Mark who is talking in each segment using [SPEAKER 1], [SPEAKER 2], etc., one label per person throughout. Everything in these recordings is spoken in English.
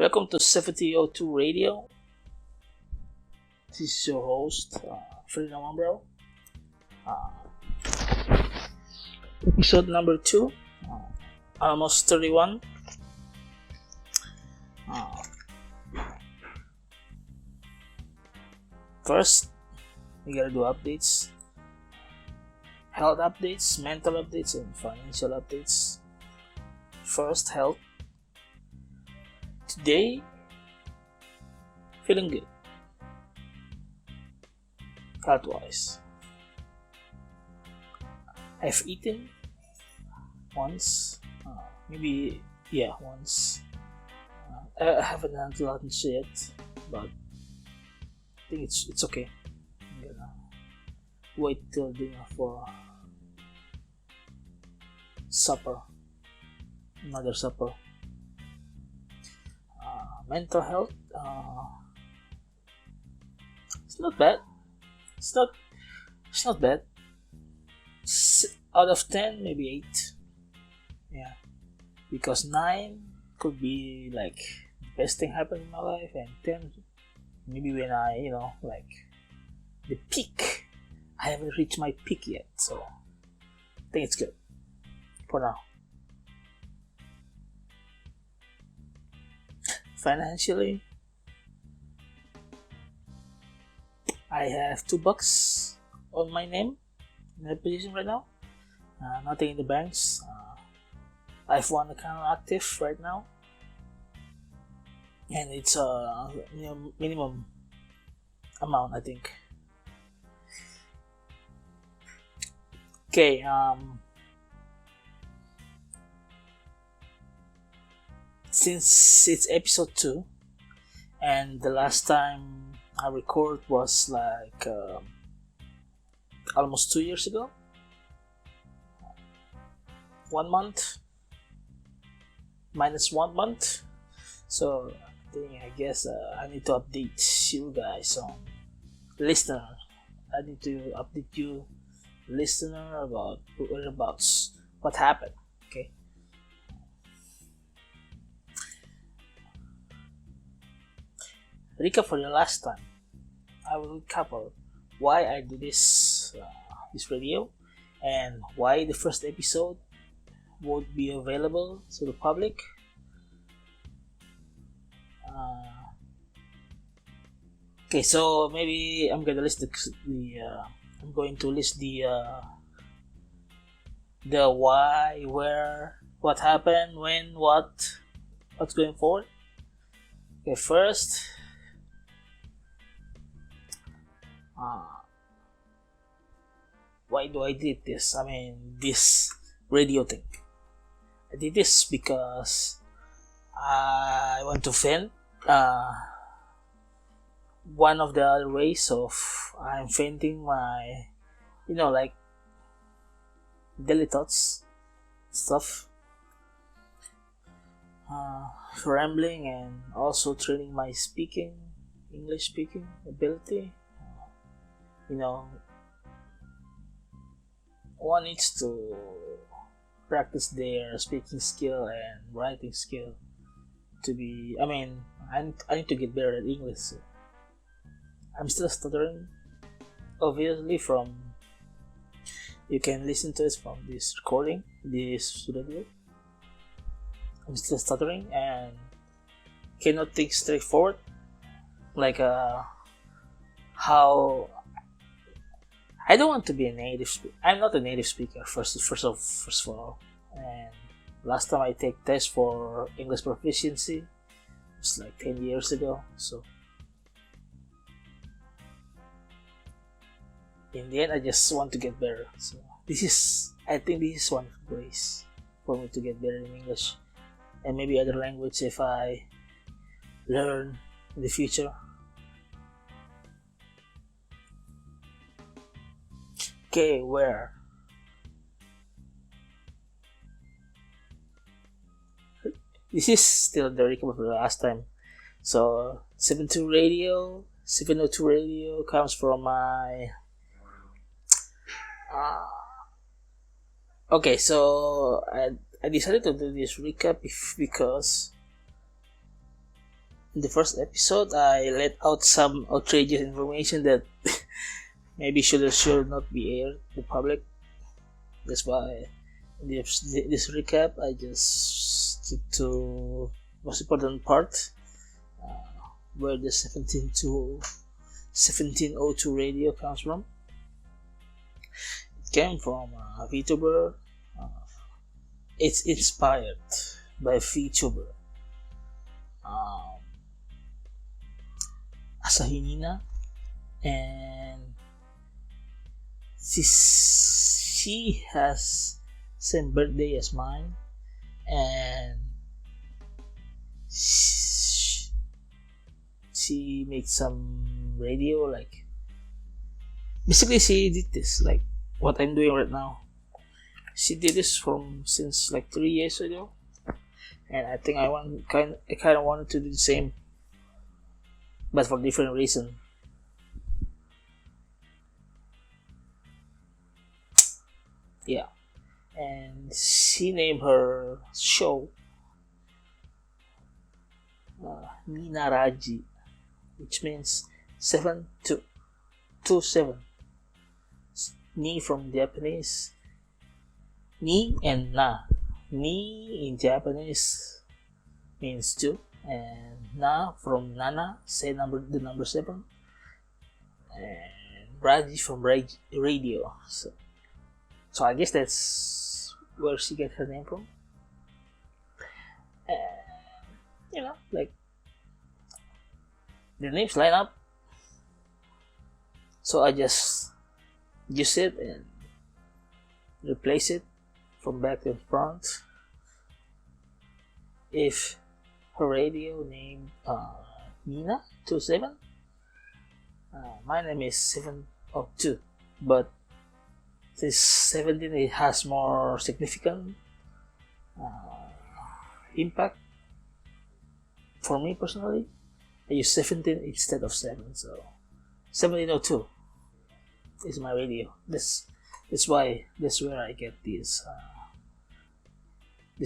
[SPEAKER 1] Welcome to 1702 Radio. This is your host, Ferdinand Wambrauw. Episode number 2, almost 31. First, we gotta do updates. Health updates, mental updates, and financial updates. First, health. Today, feeling good, health-wise. I've eaten once, once. I haven't had lunch yet, but I think it's okay. I'm gonna wait till dinner for supper, another supper. Mental health, it's not bad. It's not bad. Out of 10, maybe 8. Yeah, because 9 could be like the best thing happened in my life, and 10 maybe when I like the peak. I haven't reached my peak yet, so I think it's good for now. Financially, I have $2 on my name in the position right now. Nothing in the banks. I have one account active right now, and it's a minimum amount, I think. Okay. Since it's episode 2, and the last time I record was like almost 2 years ago, 1 month minus 1 month, so I guess I need to update you guys on listener. I need to update you listener about what happened. Okay. Recap for the last time. I will cover why I do this radio, and why the first episode won't be available to the public. Okay, so maybe I'm gonna list I'm going to list the why, where, what happened, when, what's going forward. Okay, first. Why do I did this? I mean, this radio thing. I did this because I want to vent. One of the other ways of I'm venting my, like daily thoughts, stuff, rambling, and also training my English speaking ability. One needs to practice their speaking skill and writing skill to be. I need to get better at English. So I'm still stuttering. Obviously, you can listen to it from this recording, this studio. I'm still stuttering and cannot think straightforward, like how. I don't want to be a native speaker. I'm not a native speaker, first of all. And last time I take test for English proficiency was like 10 years ago. So in the end, I just want to get better. So I think this is one of the ways for me to get better in English, and maybe other language if I learn in the future. Okay, where? This is still the recap of the last time. So 702 Radio comes from my. Okay, so I decided to do this recap because In the first episode, I let out some outrageous information that maybe should or should not be aired to the public. That's why in this recap, I just stick to most important part, where the 1702 radio comes from. It came from a VTuber. It's inspired by a VTuber. Asahinina, and she has same birthday as mine, and she made some radio, like basically she did this like what I'm doing right now. She did this since like 3 years ago, and I think I kind of wanted to do the same, but for different reason. Yeah, and she named her show Nina Raji, which means 727. Ni from Japanese, ni and na. Ni in Japanese means 2, and na from Nana, say the number 7, and Raji from radio. So I guess that's where she gets her name from. And like the names line up, so I just use it and replace it from back to front. If her radio named Nina 27, my name is 702, but this 17, it has more significant impact for me personally. I use 17 instead of 7, so 1702 is my radio. That's where I get this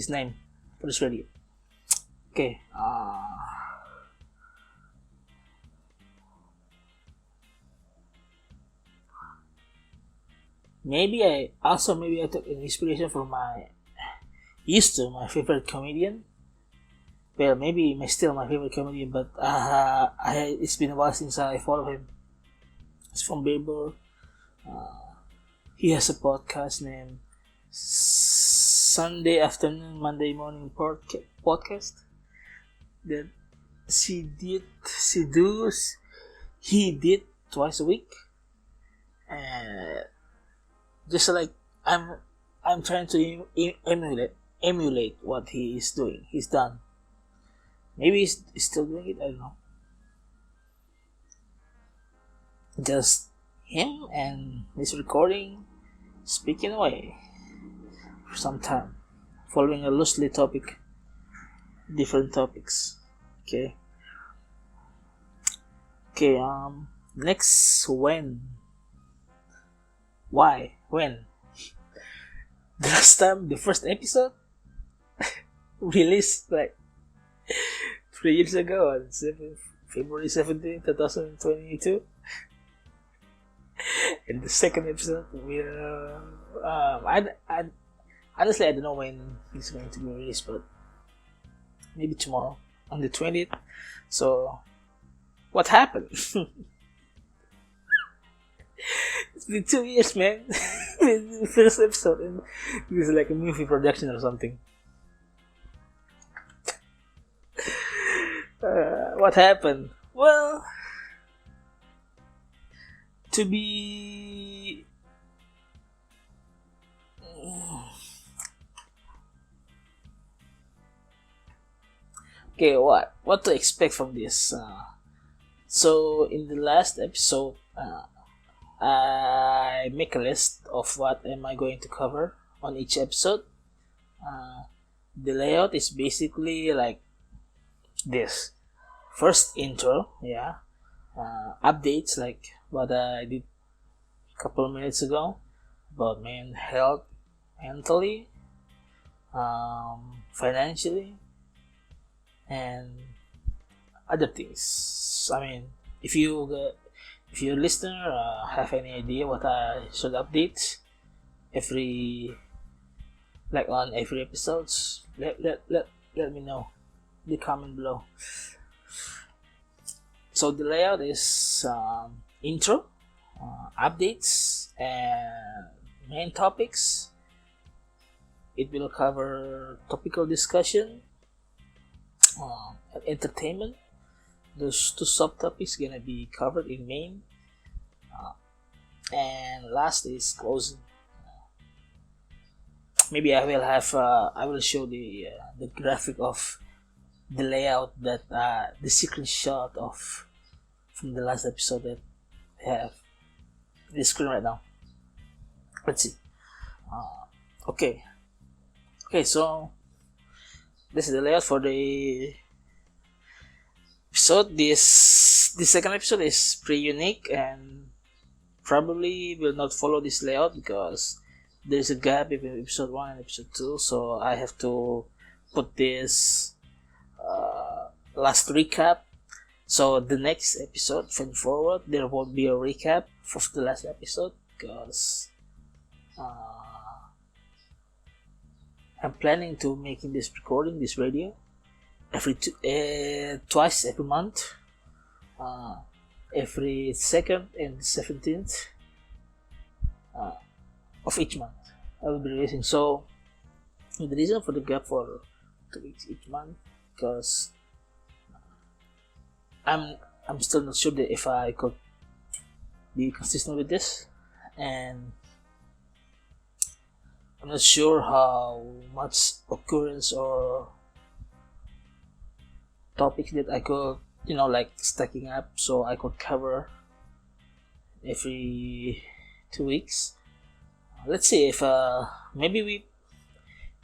[SPEAKER 1] name for this radio. Okay. Maybe I took inspiration from my favorite comedian. Well, maybe still my favorite comedian, but it's been a while since I follow him. It's from Billboard. He has a podcast named Sunday Afternoon, Monday Morning Podcast that he did twice a week, and just like I'm trying to emulate what he is doing. He's done. Maybe he's still doing it. I don't know. Just him and his recording, speaking away for some time, following a loosely topic, different topics. Okay. Next, when? Why? When? The last time, the first episode released like 3 years ago on February 17, 2022. And the second episode, honestly, I don't know when it's going to be released, but maybe tomorrow on the 20th. So, what happened? It's been 2 years, man. The first episode, and this is like a movie production or something. What happened? Well, to be okay, what to expect from this? So in the last episode, I make a list of what am I going to cover on each episode. The layout is basically like this: first intro, updates like what I did a couple of minutes ago about health, mentally, financially, and other things. I mean, if you listener have any idea what I should update every on every episodes, let me know in the comment below. So the layout is intro, updates, and main topics. It will cover topical discussion, and entertainment. Those two subtopics gonna be covered in main, and last is closing. Maybe I will show the graphic of the layout that the screenshot of from the last episode that I have the screen right now. Let's see. Okay, so this is the layout for the episode. The second episode is pretty unique and probably will not follow this layout because there's a gap between episode 1 and episode 2, so I have to put this last recap. So the next episode from forward there won't be a recap of the last episode because I'm planning to making this recording, this radio, twice every month, every 2nd and 17th of each month I will be releasing. So the reason for the gap for 2 weeks each month because I'm still not sure that if I could be consistent with this, and I'm not sure how much occurrence or topics that I could stacking up so I could cover every 2 weeks. Let's see if maybe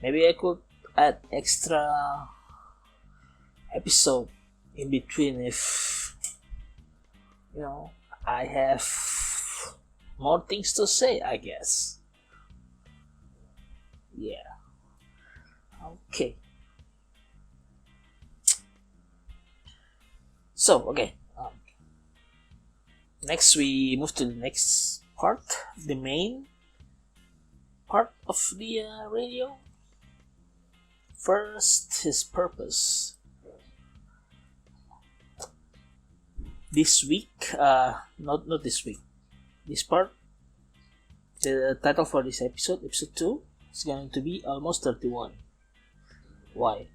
[SPEAKER 1] I could add extra episode in between if I have more things to say, I guess. Yeah. Okay. So okay. Next we move to the next part, the main part of the radio. First, his purpose. This week, not this week. This part, the title for this episode 2, is going to be Almost 31. Why?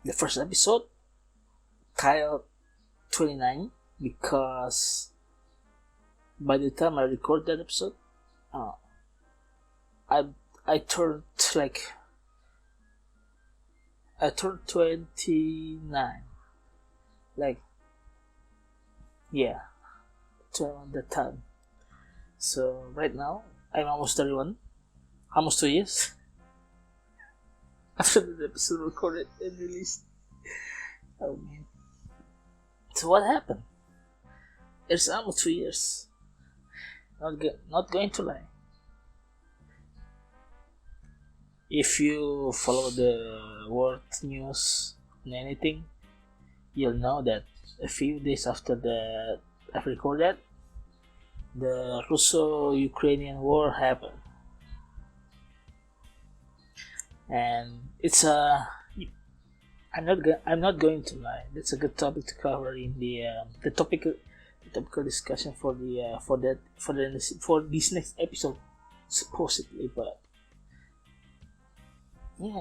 [SPEAKER 1] The first episode titled 29 because by the time I record that episode, I turned 29. 21 that time. So right now I'm almost 31, almost 2 years after the episode recorded and released. Oh man. So what happened? It's almost 2 years. Not going to lie. If you follow the world news and anything, you'll know that a few days after I've recorded, the Russo-Ukrainian war happened, and it's I'm not going to lie. That's a good topic to cover in the topical discussion for this next episode, supposedly. But yeah,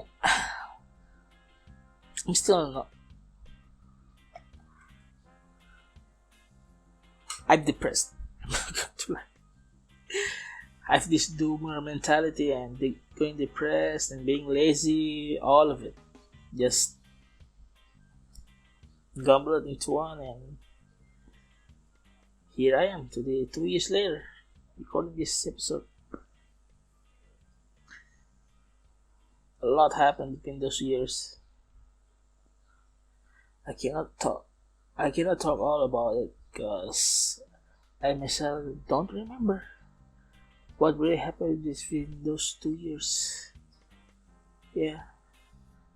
[SPEAKER 1] I'm still not. I'm depressed. I'm not going to lie. I have this doomer mentality and going depressed and being lazy, all of it. Just gobbled into one, and here I am today, 2 years later, recording this episode. A lot happened between those years. I cannot talk all about it because I myself don't remember what really happened between those 2 years. Yeah,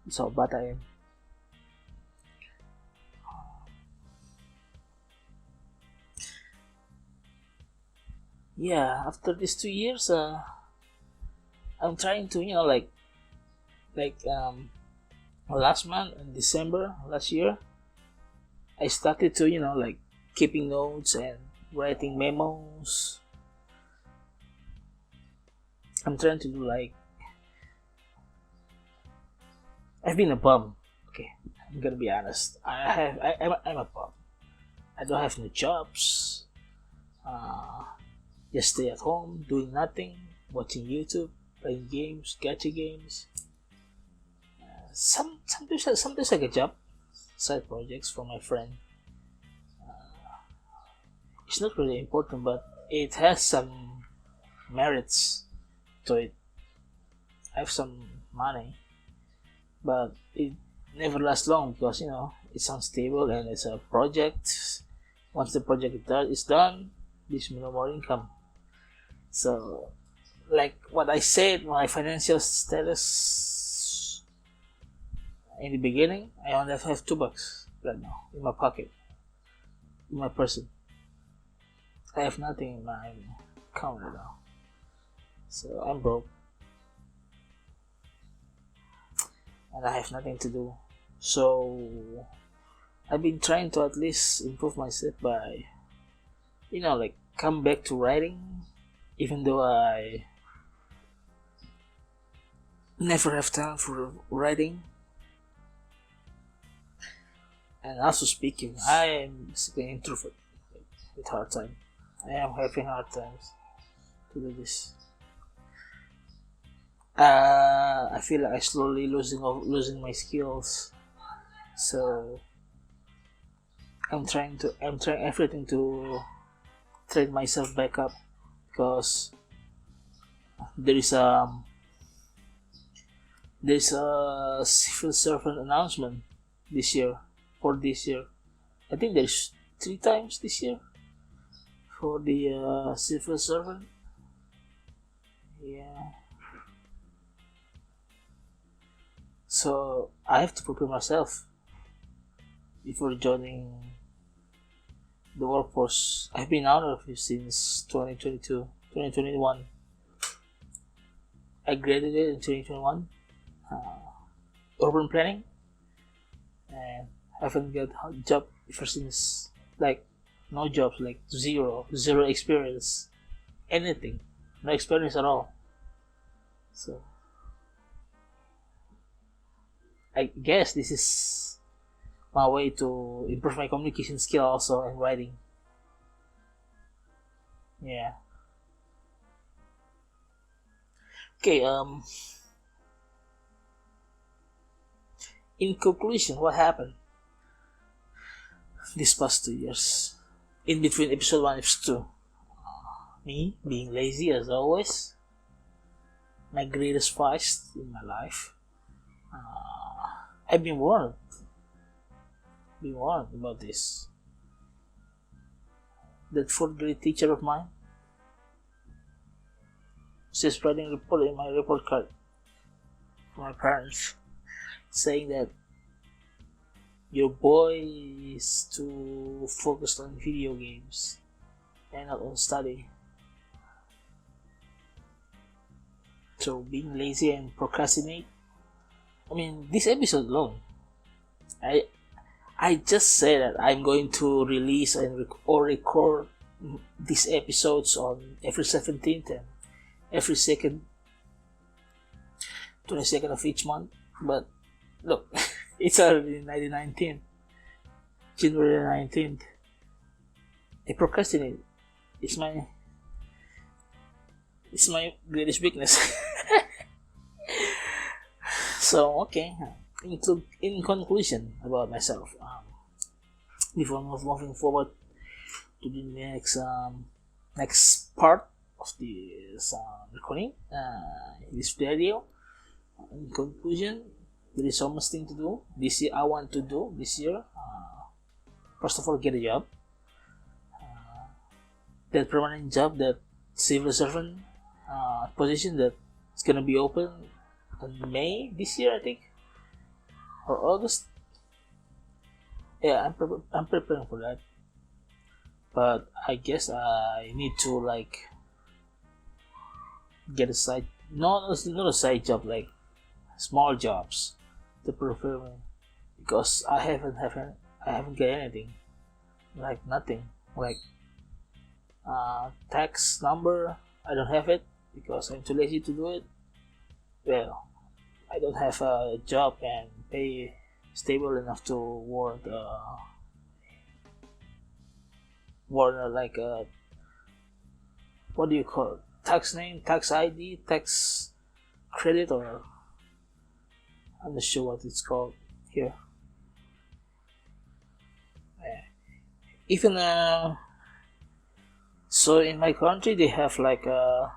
[SPEAKER 1] that's how bad I am. yeah, after these 2 years, I'm trying to, like last month in December last year, I started to, like keeping notes and writing memos. I'm trying to do like, I've been a bum. Okay, I'm gonna be honest. I'm a bum. I don't have no jobs. Uh, just stay at home doing nothing, watching YouTube, playing games, gacha games. Sometimes I get job, side projects for my friend. It's not really important, but it has some merits to it. I have some money, but it never lasts long because it's unstable and it's a project. Once the project is done, there's no more income. So, like what I said, my financial status in the beginning, I only have $2 right now in my pocket, in my person. I have nothing in my account right now, so I'm broke, and I have nothing to do. So I've been trying to at least improve myself by, like come back to writing, even though I never have time for writing. And also speaking, I am basically an introvert with hard time. I am having hard times to do this. I feel like I slowly losing my skills. So I'm trying everything to train myself back up, because there's a civil servant announcement this year. For this year, I think there's 3 times this year for the civil servant. Yeah. So I have to prepare myself before joining the workforce. I've been out of it since 2021. I graduated in 2021, urban planning, and haven't got a job ever since. Like, no jobs, like zero experience, anything, no experience at all. So I guess this is my way to improve my communication skill also and writing. Yeah. Okay. In conclusion, what happened these past 2 years? In between episode 1 and episode 2, me being lazy as always, my greatest vice in my life. I've been warned about this. That fourth grade teacher of mine, she's writing a report in my report card for my parents, saying that your boy is too focused on video games and not on study. So being lazy and procrastinate. I mean, this episode alone, I just said that I'm going to release and record these episodes on every 17th and every 22nd of each month. But look, it's already 19th, January 19th. I procrastinate. It's my greatest weakness. So, okay, in conclusion about myself, before moving forward to the next part of this recording, this video, in conclusion, there is so much thing to do this year. I want to do this year. First of all, get a job, that permanent job, that civil servant position that is gonna be open in May this year, I think, or August. Yeah, I'm preparing for that. But I guess I need to get a side, no, it's not a side job, like small jobs to prefer me, because I haven't got anything, like nothing, like tax number. I don't have it because I'm too lazy to do it. Well, I don't have a job and pay stable enough to warrant like a, what do you call it? Tax name, tax ID, tax credit, or I'm not sure what it's called here. Even so in my country they have like a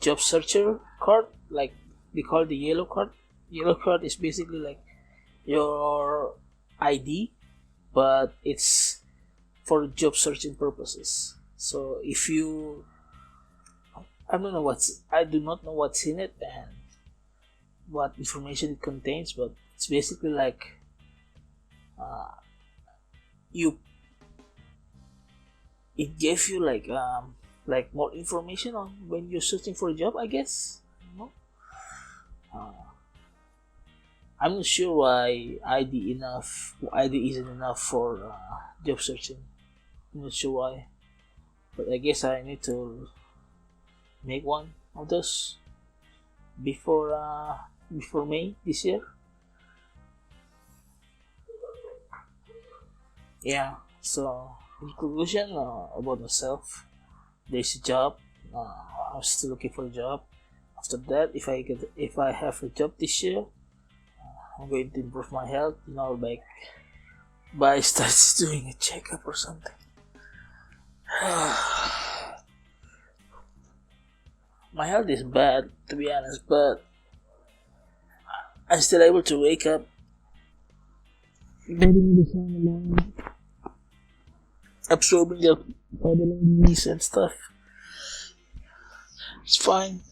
[SPEAKER 1] job searcher card, like they call it the yellow card. Yellow card is basically like your ID, but it's for job searching purposes. So if you, I do not know what's in it and what information it contains, but it's basically like you it gave you like more information on when you're searching for a job, I guess. No? I'm not sure why ID isn't enough for job searching. I'm not sure why, but I guess I need to make one of those before May this year. Yeah. So in conclusion, about myself, there's a job. I'm still looking for a job. After that, if I have a job this year, I'm going to improve my health. By start doing a checkup or something. My health is bad, to be honest, but I'm still able to wake up, getting the sun along, absorbing the vitamin D and stuff. It's fine,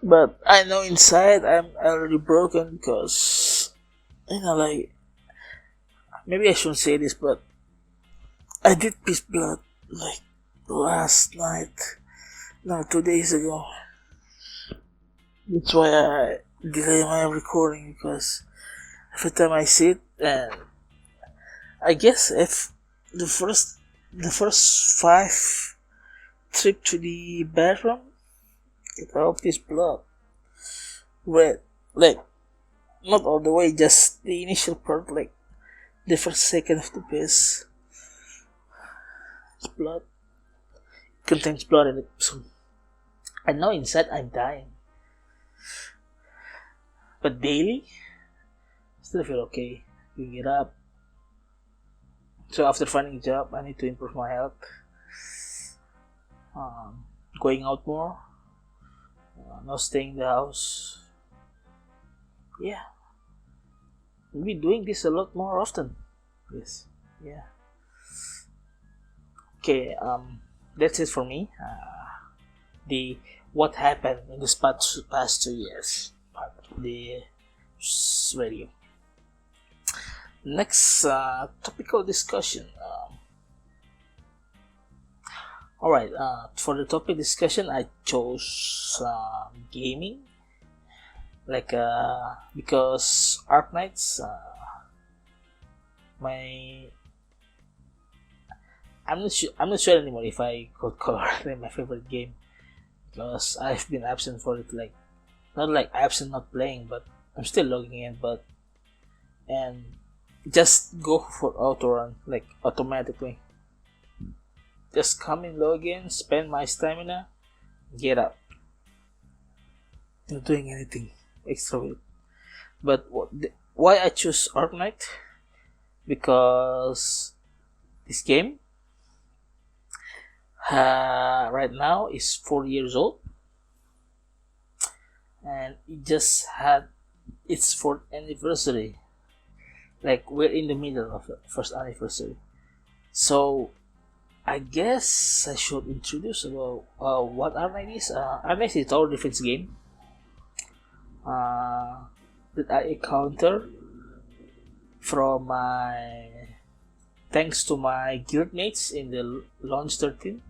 [SPEAKER 1] but I know inside I'm already broken because like, maybe I shouldn't say this, but I did piss blood like last night. No, 2 days ago. That's why I delay my recording, because every time I sit, and I guess if the first 5 trip to the bathroom, it all piss blood. Red, like not all the way, just the initial part, like the first second of the piss. It's blood. It contains blood in it. So I know inside I'm dying. But daily, still feel okay. You get up. So after finding a job, I need to improve my health. Going out more. Not staying in the house. Yeah. We'll be doing this a lot more often. Yes. Yeah. Okay, that's it for me. The what happened in this past 2 years part of the radio. Next topical discussion. Alright, for the topic discussion, I chose gaming, like because Arknights, I'm not sure anymore if I could call it my favorite game, because I've been absent for it, like not like absent not playing, but I'm still logging in, and just go for auto run, like automatically. Just come in, log in, spend my stamina, get up. Not doing anything extra with it. But why I choose Arknight? Because this game right now is 4 years old, and it just had its 4th anniversary. Like, we're in the middle of the first anniversary, so I guess I should introduce about what Arknights is. Arknights is a tower defense game that I encountered from thanks to my guildmates in the Lounge 13.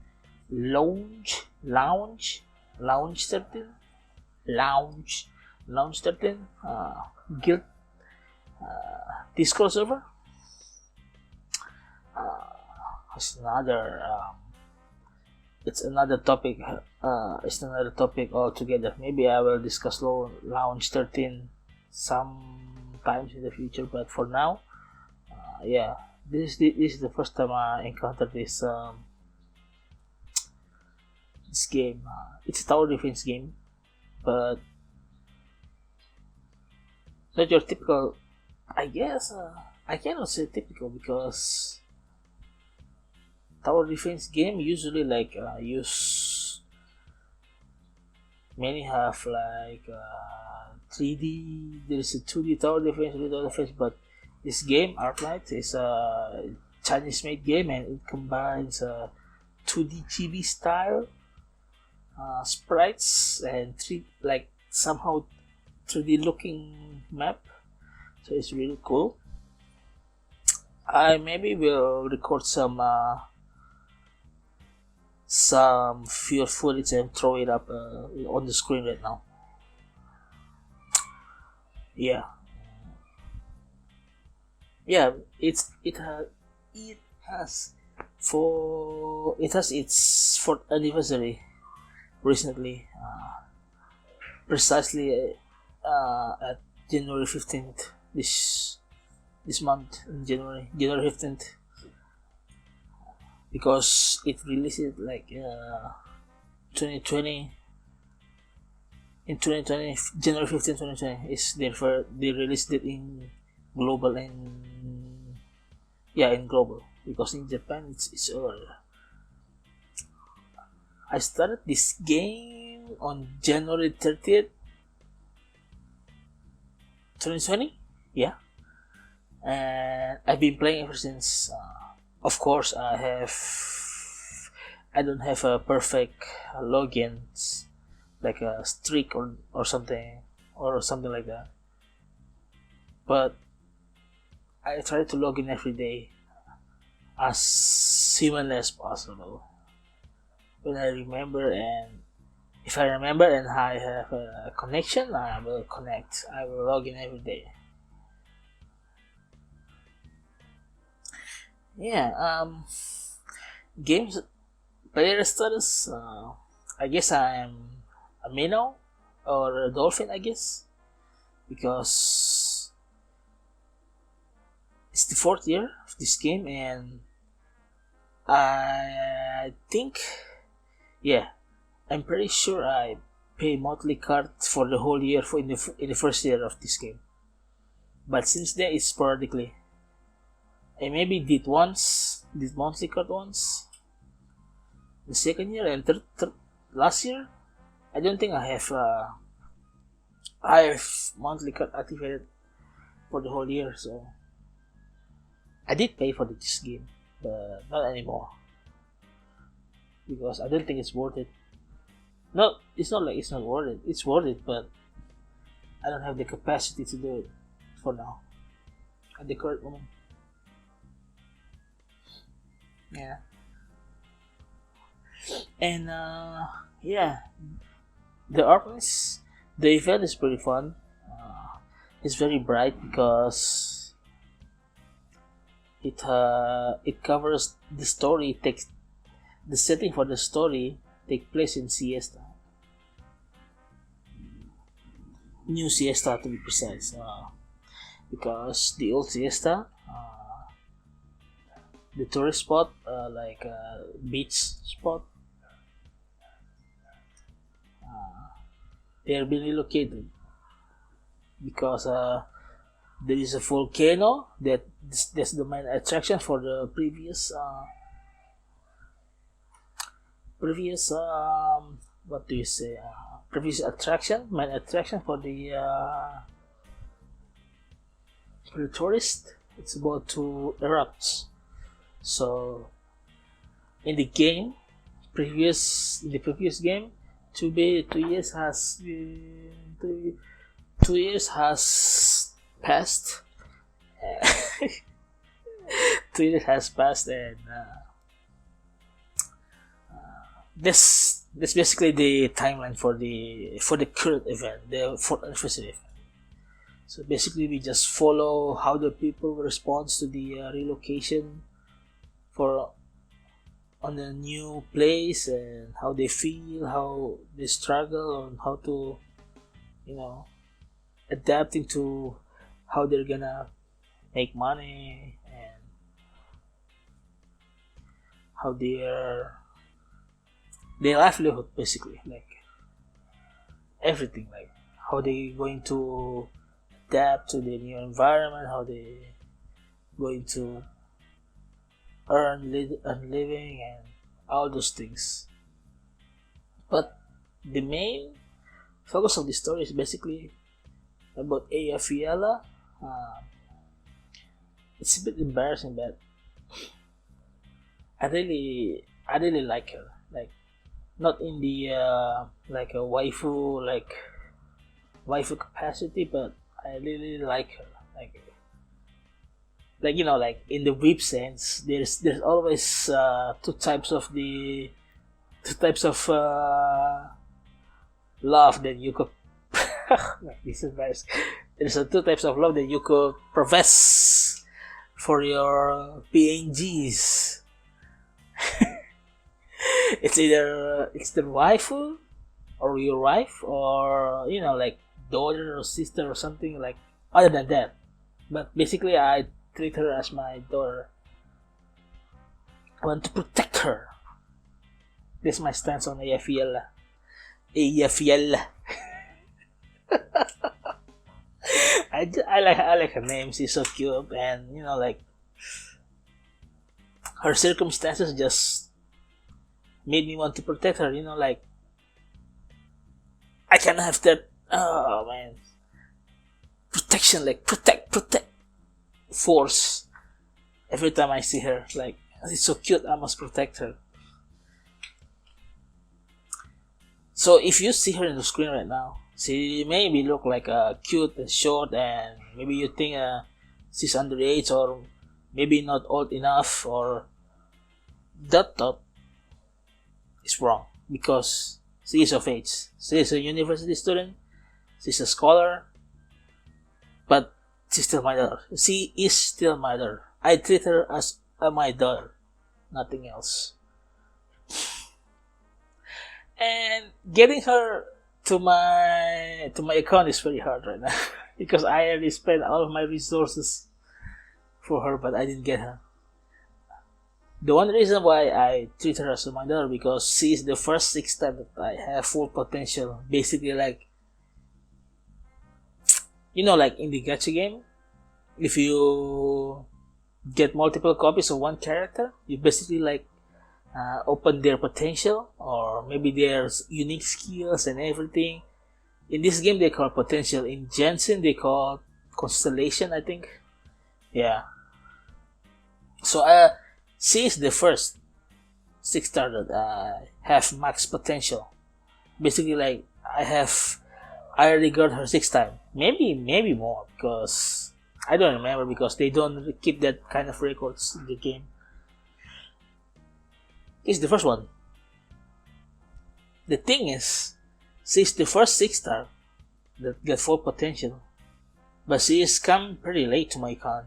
[SPEAKER 1] Lounge Lounge 13, Lounge 13, Guild Discord server. It's another it's another topic. It's another topic altogether. Maybe I will discuss Lounge 13 sometimes in the future, but for now, yeah, this is the first time I encountered this this game. It's a tower defense game, but not your typical. I guess I cannot say typical because tower defense game usually like use many have like 3D. There is a 2D tower defense, 3D tower defense, but this game Arknights is a Chinese-made game and it combines 2D chibi style sprites and somehow 3D looking map. So it's really cool. I maybe will record some field footage and throw it up on the screen right now. Yeah, it has its fourth anniversary recently, precisely at January 15th this month, in January 15th, because it released it like 2020 in 2020, January 15, 2020 is therefore they released it in global and in global, because in Japan it's early. I started this game on January 30th 2020, and I've been playing ever since. Of course, I don't have a perfect login, like a streak or something like that. But I try to log in every day as humanly as possible. When I remember, and if I remember and I have a connection, I will connect. I will log in every day. Games player status. I guess I am a minnow or a dolphin. I guess because it's the 4th year of this game, and I think, I'm pretty sure I pay monthly card for the whole year in the first year of this game. But since then, it's sporadically. I maybe did monthly card once. The second year and last year, I don't think I have monthly card activated for the whole year. So I did pay for this game, but not anymore because I don't think it's worth it. No, it's not like it's not worth it. It's worth it, but I don't have the capacity to do it for now at the current moment. Yeah. And the Arknights, the event is pretty fun. It's very bright because it covers the story. It takes the setting for the story take place in Siesta, New Siesta to be precise, because the old Siesta, the tourist spot, like beach spot, they are being relocated because there is a volcano that's the main attraction for the previous what do you say, previous attraction, main attraction for the tourist. It's about to erupt. So in the previous game, 2 years has 2 years has passed. 2 years has passed, and That's basically the timeline for the current event, the fourth anniversary event. So basically, we just follow how the people responds to the relocation for on the new place, and how they feel, how they struggle, and how to, you know, adapting to how they're gonna make money, and how their livelihood, basically, like everything, like how they going to adapt to the new environment, how they going to earn living, and all those things. But the main focus of the story is basically about Aya Fiala. It's a bit embarrassing, but I really like her. Like, not in the like a waifu capacity, but I really like her. Like like in the whip sense, there's always two types of love that you could. This is nice. There's two types of love that you could profess for your PNGs. It's the waifu or your wife, or like daughter or sister or something like other than that. But basically, I treat her as my daughter. I want to protect her. This is my stance on Aya Fiala. Aya Fiala. I like her name. She's so cute, and like her circumstances just made me want to protect her. Like I can have that. Oh man, protection, like protect force. Every time I see her, like it's so cute. I must protect her. So if you see her in the screen right now, she maybe look like cute and short, and maybe you think she's underage, or maybe not old enough, or that thought is wrong, because she is of age. She is a university student. She's a scholar, but she's still my daughter. She is still my daughter. I treat her as my daughter, nothing else. And getting her to my account is very hard right now because I already spent all of my resources for her, but I didn't get her. The one reason why I treat her as my daughter, because she is the first 6 time that I have full potential. Basically, like like in the gacha game, if you get multiple copies of one character, you basically like open their potential, or maybe their unique skills and everything. In this game, they call potential. In Genshin, they call constellation, I think. Yeah. So she is the first 6-star that have max potential. Basically, like I already got her 6 times. Maybe more, because I don't remember, because they don't keep that kind of records in the game. It's the first one. The thing is, she's the first 6-star that got full potential, but she is come pretty late to my con.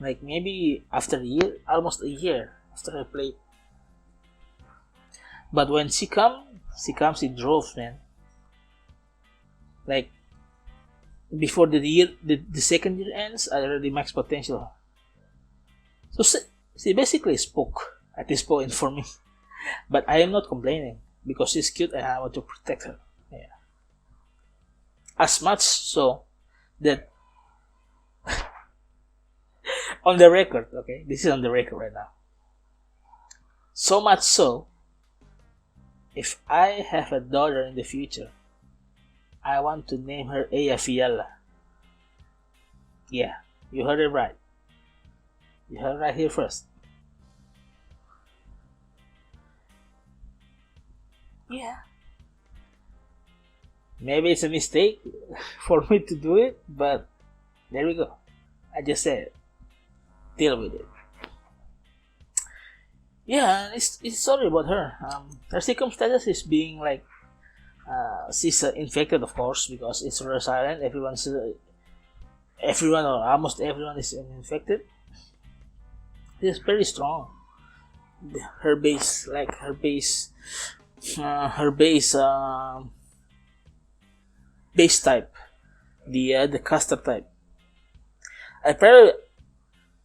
[SPEAKER 1] Like maybe after a year, almost a year after I played. But when she comes in droves, man. Like before the second year ends, I already max potential. So she basically spoke at this point for me, but I am not complaining, because she's cute and I want to protect her. Yeah. As much so that on the record, okay, this is on the record right now. So much so, if I have a daughter in the future, I want to name her Aya Fiala. Yeah, you heard it right. You heard it right here first. Yeah. Maybe it's a mistake for me to do it, but there we go. I just said it. Deal with it. yeah, it's sorry about her. Her circumstances is being like she's infected, of course, because it's rare silent. Everyone or almost everyone is infected. It's very strong. Her base, like her base type, the caster type. I probably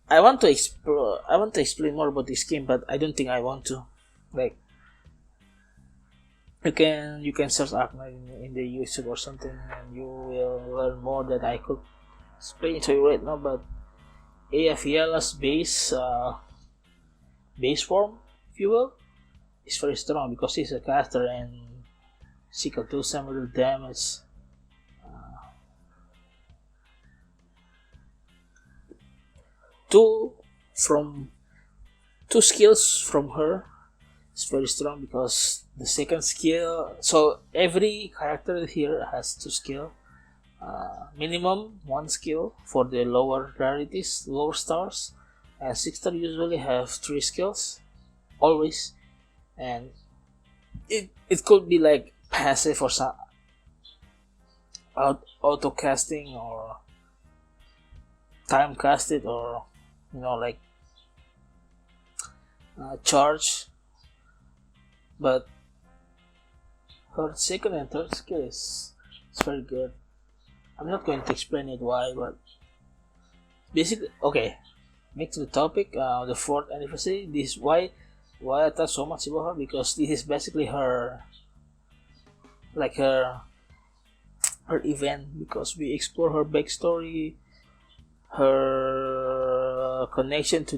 [SPEAKER 1] I want to explain more about this game, but I don't think I want to. Like you can search Arknight in the YouTube or something, and you will learn more that I could explain to you right now. But Afiela's base form, if you will, is very strong because he's a caster and she can do some little damage. Two from two skills from her is very strong because the second skill. So every character here has two skill. Minimum one skill for the lower rarities, lower stars, and 6 star usually have 3 skills, always, and it could be like passive or some auto casting or time casted or like charge, but her second and third skill is very good. I'm not going to explain it why, but basically, okay. Back to the topic, the 4th anniversary. This why I thought so much about her, because this is basically her event, because we explore her backstory, her connection to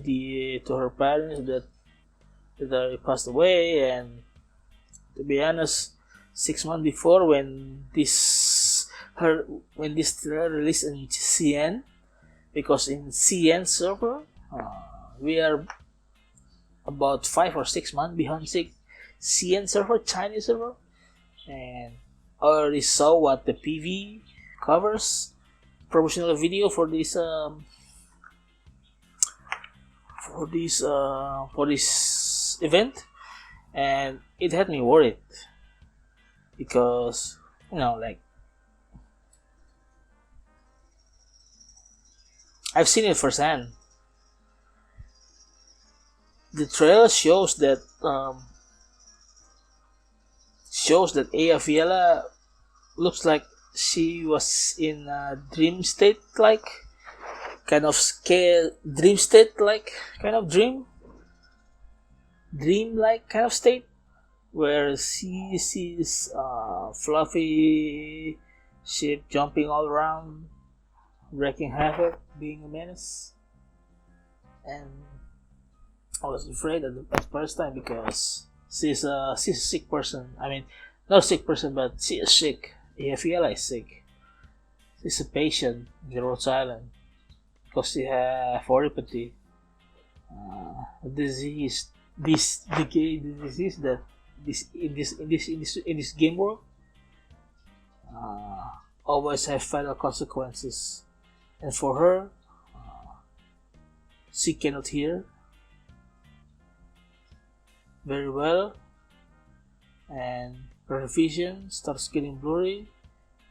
[SPEAKER 1] her parents that passed away, and to be honest, 6 months before when this trailer released in CN, because in CN server we are about 5 or 6 months behind CN server, Chinese server, and I already saw what the PV covers, promotional video for this event, and it had me worried because like I've seen it firsthand. The trailer shows that Aya Fiala looks like she was in a dream state, like kind of scare dream state, like kind of dream like kind of state, where she sees fluffy ship jumping all around, wreaking havoc, being a menace, and I was afraid at the first time because she's a sick person. I mean, not a sick person, but she is sick. Fiala is sick. She's a patient in Rhode Island because she has neuropathy, a disease. The disease that in this game world always have fatal consequences. And for her, she cannot hear very well, and her vision starts getting blurry,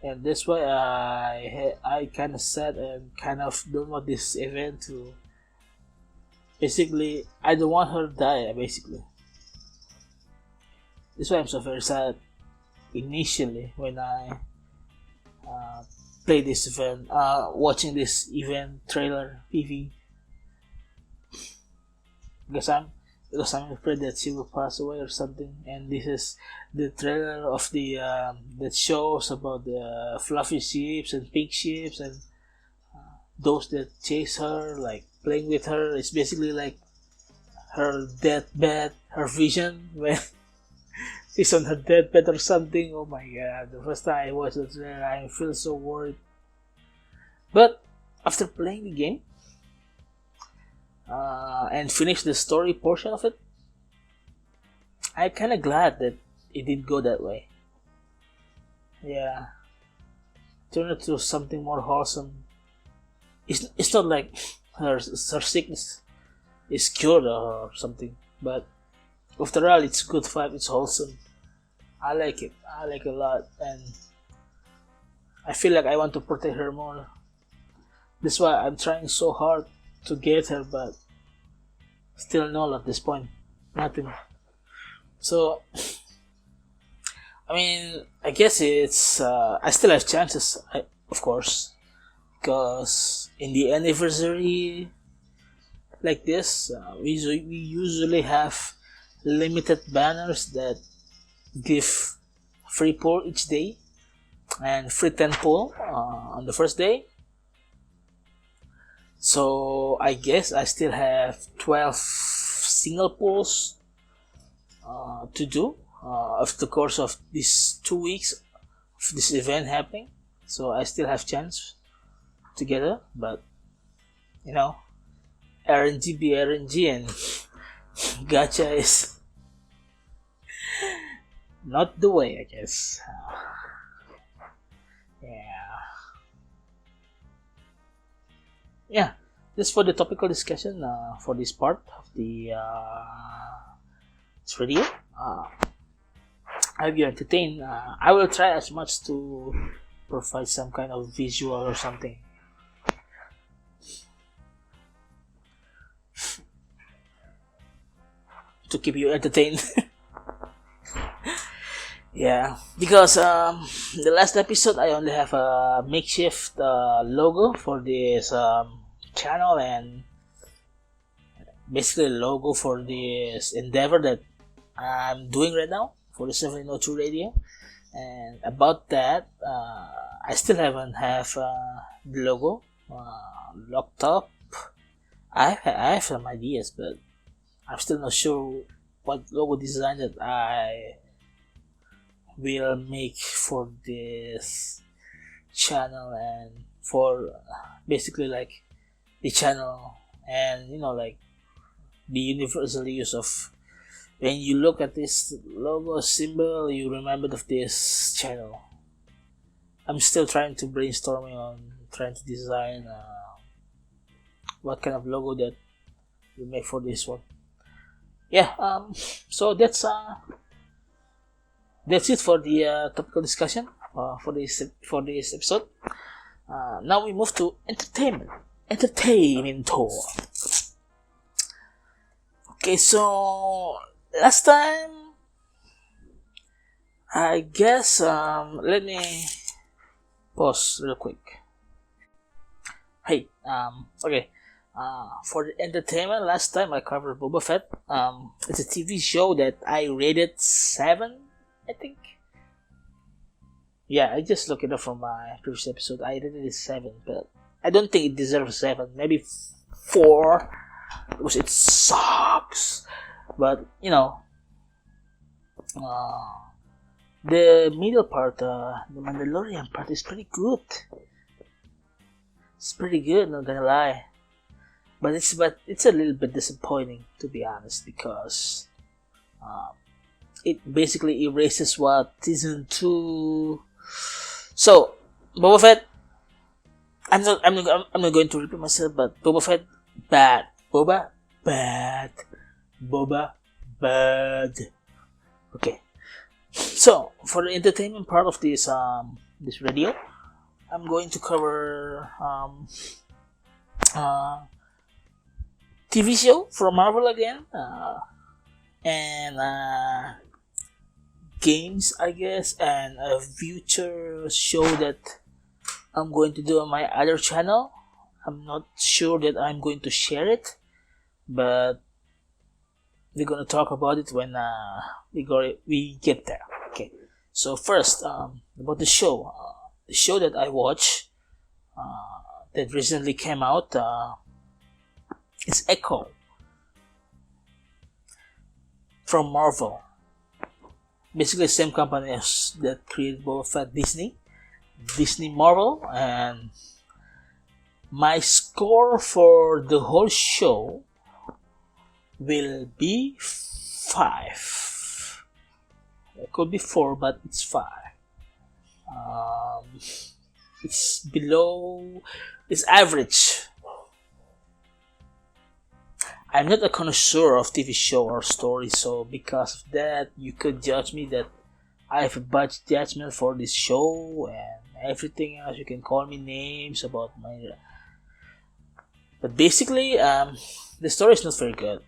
[SPEAKER 1] and that's why I kind of sad and kind of don't want this event to. Basically, I don't want her to die. Basically, that's why I'm so very sad. Initially, when I play this event, watching this event trailer PV, because I'm afraid that she will pass away or something. And this is the trailer of the that shows about the fluffy ships and pink ships and those that chase her, like playing with her. It's basically like her deathbed, her vision when she's on her deathbed or something. Oh my god, the first time I watched the trailer, I feel so worried. But after playing the game and finish the story portion of it, I'm kind of glad that it didn't go that way. Yeah, turn it to something more wholesome. It's not like her sickness is cured or something, but After all, it's good vibe. It's wholesome. I like it. I like it a lot, and I feel like I want to protect her more. That's why I'm trying so hard to get her, but still null at this point. Nothing. So, I mean, I guess it's. I still have chances, of course, because in the anniversary like this, we usually have limited banners that give free pull each day and free 10 pull on the first day. So I guess I still have 12 single pulls to do of the course of these 2 weeks of this event happening. So I still have chance together, but you know, RNG be RNG, and gacha is not the way, I guess. Yeah, just for the topical discussion for this part of the this video. I hope you entertained. I will try as much to provide some kind of visual or something. To keep you entertained. Yeah, because the last episode I only have a makeshift logo for this channel, and basically a logo for this endeavor that I'm doing right now for the 1702 Radio. And about that, I still haven't have the logo locked up. I have some ideas, but I'm still not sure what logo design that I will make for this channel, and for basically like the channel, and like the universal use of, when you look at this logo symbol, you remember of this channel. I'm still trying to brainstorming on trying to design what kind of logo that we make for this one. Yeah, so that's it for the topical discussion for this episode. Now we move to entertainment tour. Okay, so last time, I guess let me pause real quick. Hey, okay. For the entertainment, last time I covered Boba Fett. It's a TV show that I rated 7, I think. Yeah, I just looked it up from my previous episode. I rated it 7, but I don't think it deserves 7. Maybe 4, because it sucks. But the middle part, the Mandalorian part, is pretty good. It's pretty good, not gonna lie. But it's a little bit disappointing, to be honest, because it basically erases what season 2. So Boba Fett, I'm not going to repeat myself, but Boba Fett bad, Boba bad, Boba bad. Okay, so for the entertainment part of this radio, I'm going to cover TV show from Marvel again, and games, I guess, and a future show that I'm going to do on my other channel. I'm not sure that I'm going to share it, but we're gonna talk about it when we get there. Okay, so first, about the show that I watched that recently came out. It's Echo from Marvel. Basically, same company as that created Boba Fett, Disney Marvel, and my score for the whole show will be 5. It could be 4, but it's 5. It's below. It's average. I'm not a connoisseur of TV show or stories, so because of that, you could judge me that I have a bad judgment for this show and everything else. You can call me names about my, but basically, the story is not very good.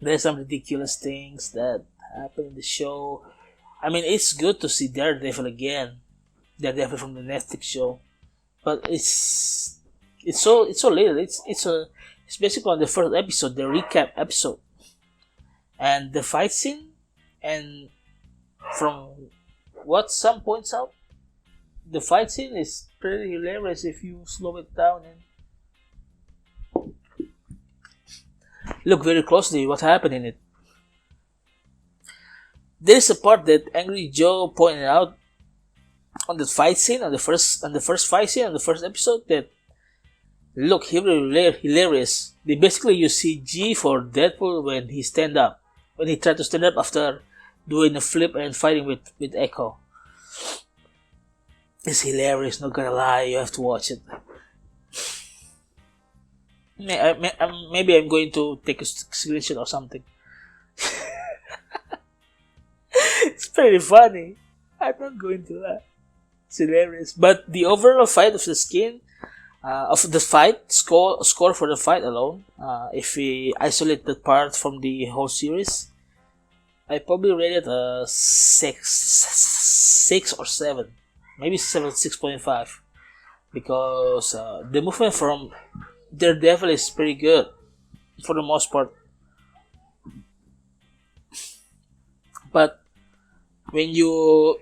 [SPEAKER 1] There's some ridiculous things that happen in the show. I mean, it's good to see Daredevil again, Daredevil from the Netflix show, but it's so little. It's basically on the first episode, the recap episode, and the fight scene, and from what some points out, the fight scene is pretty hilarious if you slow it down and look very closely what happened in it. There's a part that Angry Joe pointed out on the fight scene on the first fight scene on the first episode that look hilarious. Basically you see G for Deadpool when he tried to stand up after doing a flip and fighting with Echo. It's hilarious, not gonna lie, you have to watch it. Maybe I'm going to take a screenshot or something. It's pretty funny. I'm not going to lie. It's hilarious. But the overall fight of the skin, of the fight, score for the fight alone, if we isolate that part from the whole series, I probably rate it a 6 or 7. Maybe 6.5. Because the movement from Daredevil is pretty good for the most part. But when you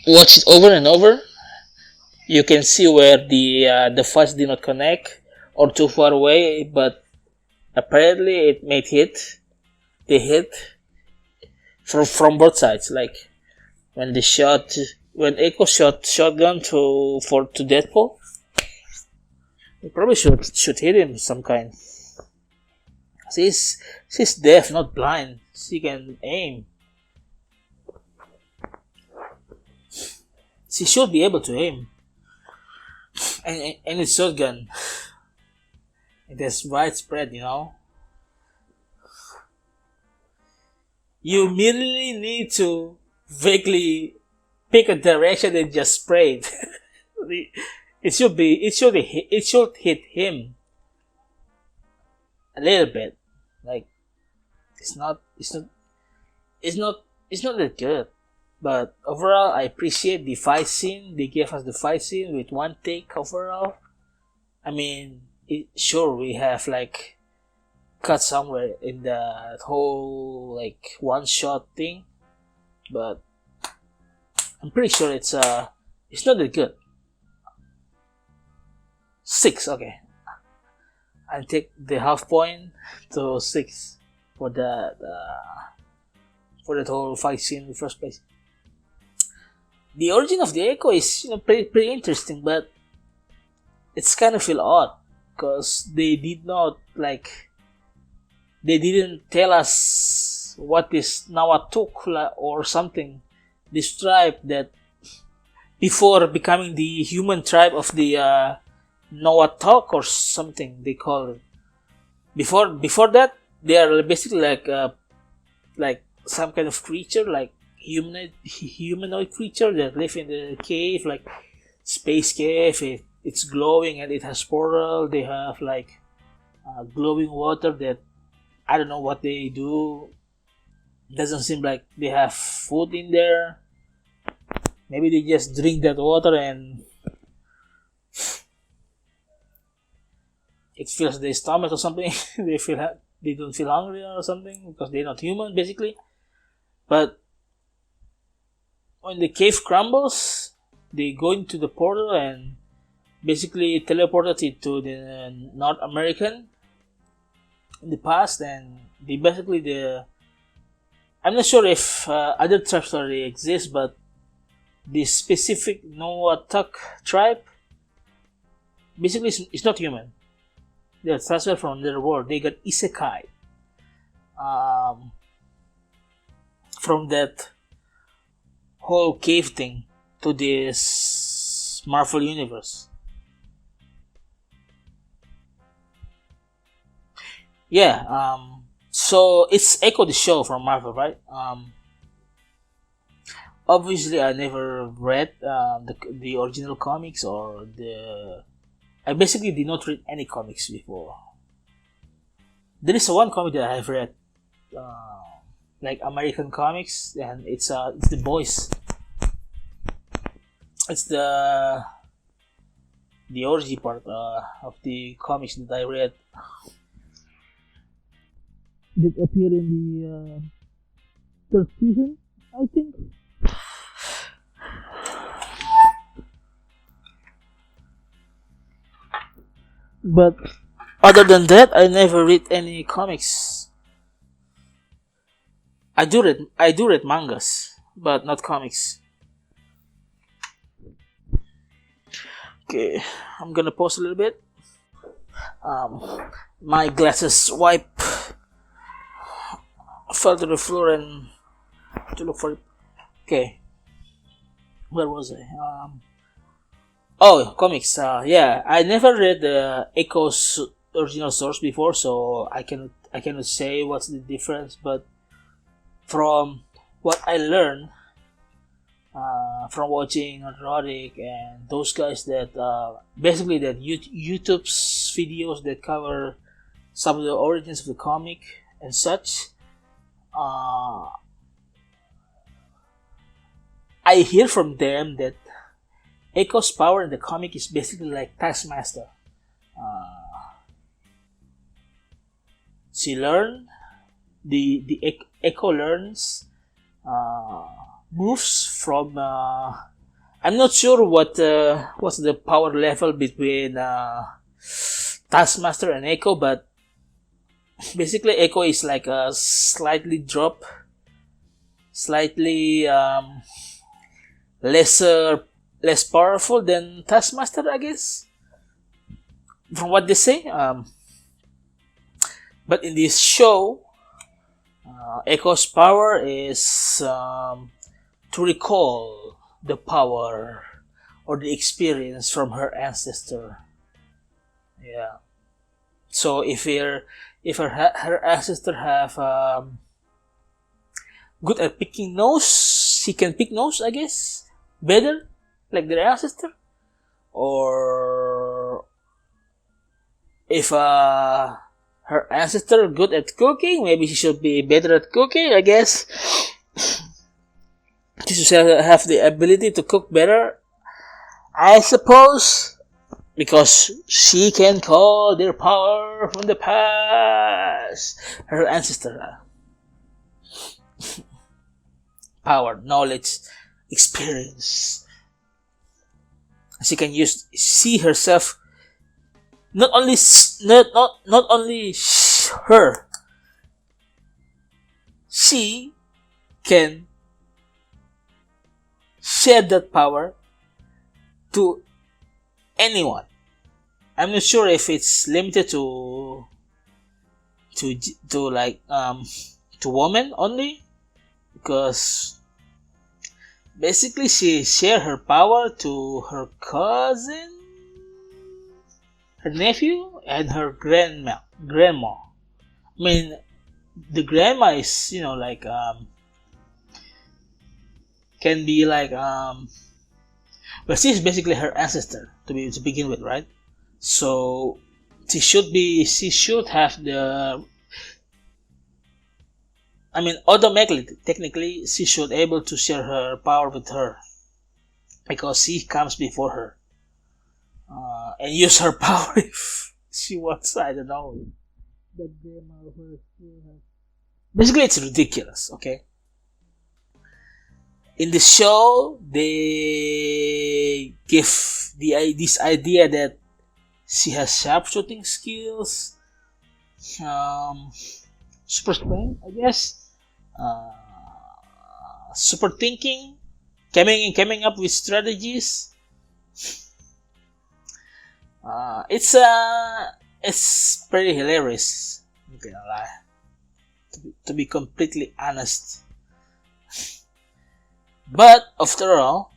[SPEAKER 1] watch it over and over, you can see where the fights did not connect or too far away, but apparently it made hit. They hit from both sides. Like when Echo shot shotgun to Deadpool, he probably should hit him some kind. She's deaf, not blind. She can aim. She should be able to aim. And it's shotgun. It is widespread, you know. You merely need to vaguely pick a direction and just spray it. It should hit him a little bit. Like it's not that good. But overall, I appreciate the fight scene. They gave us the fight scene with one take overall. I mean, sure we have like cut somewhere in the whole like one shot thing, but I'm pretty sure it's not that good. 6, okay. I'll take the half point to 6 for that whole fight scene in the first place. The origin of the Echo is pretty interesting, but it's kind of feel odd because they didn't tell us what is Nawatuk or something, this tribe that before becoming the human tribe of the Nawatok or something they call it. Before that, they are basically like some kind of creature, like humanoid creature that live in the cave, like space cave. It's glowing and it has portal. They have like glowing water that I don't know what they do. Doesn't seem like they have food in there. Maybe they just drink that water and it fills their stomach or something. They don't feel hungry or something because they're not human basically. But when the cave crumbles, they go into the portal and basically teleported it to the North American in the past, and they basically I'm not sure if other tribes already exist, but the specific Noatak tribe basically is not human. They're transferred from their world. They got isekai from that whole cave thing to this Marvel universe. Yeah. So it's Echo the Show from Marvel, right? Obviously, I never read the original comics or the. I basically did not read any comics before. There is one comic that I have read, uh, like American comics, and it's the Boys. It's the origin part of the comics that I read that appear in the third season, I think. But other than that, I never read any comics. I do read mangas, but not comics. Okay, I'm gonna pause a little bit. My glasses wipe fell to the floor and to look for it. Okay, where was I? Oh, comics. Yeah, I never read the Echo's original source before, so I cannot say what's the difference. But from what I learned from watching Roderick and those guys that basically that YouTube's videos that cover some of the origins of the comic and such. Uh, I hear from them that Echo's power in the comic is basically like Taskmaster. Uh, she learn the Echo learns uh, moves from. I'm not sure what's the power level between Taskmaster and Echo, but basically Echo is like a slightly drop, slightly lesser, less powerful than Taskmaster, I guess, from what they say. But in this show, Echo's power is to recall the power or the experience from her ancestor. Yeah. So if her ancestor have good at picking nose, she can pick nose, I guess, better like their ancestor. Or if her ancestor good at cooking, maybe she should be better at cooking, I guess. She should have the ability to cook better, I suppose, because she can call their power from the past. Her ancestor power, knowledge, experience. She can see herself. Not only her. She can share that power to anyone. I'm not sure if it's limited to like to women only, because basically she share her power to her cousin, her nephew, and her grandma. I mean, the grandma is like can be like well, she's basically her ancestor to begin with, right? So she should have the. I mean, automatically, technically, she should able to share her power with her because she comes before her and use her power if she wants. I don't know. That grandma of hers basically, it's ridiculous. Okay. In the show, they give this idea that she has sharpshooting skills, super strength, I guess, super thinking, coming up with strategies. It's pretty hilarious. I'm not gonna lie. To be completely honest. But overall,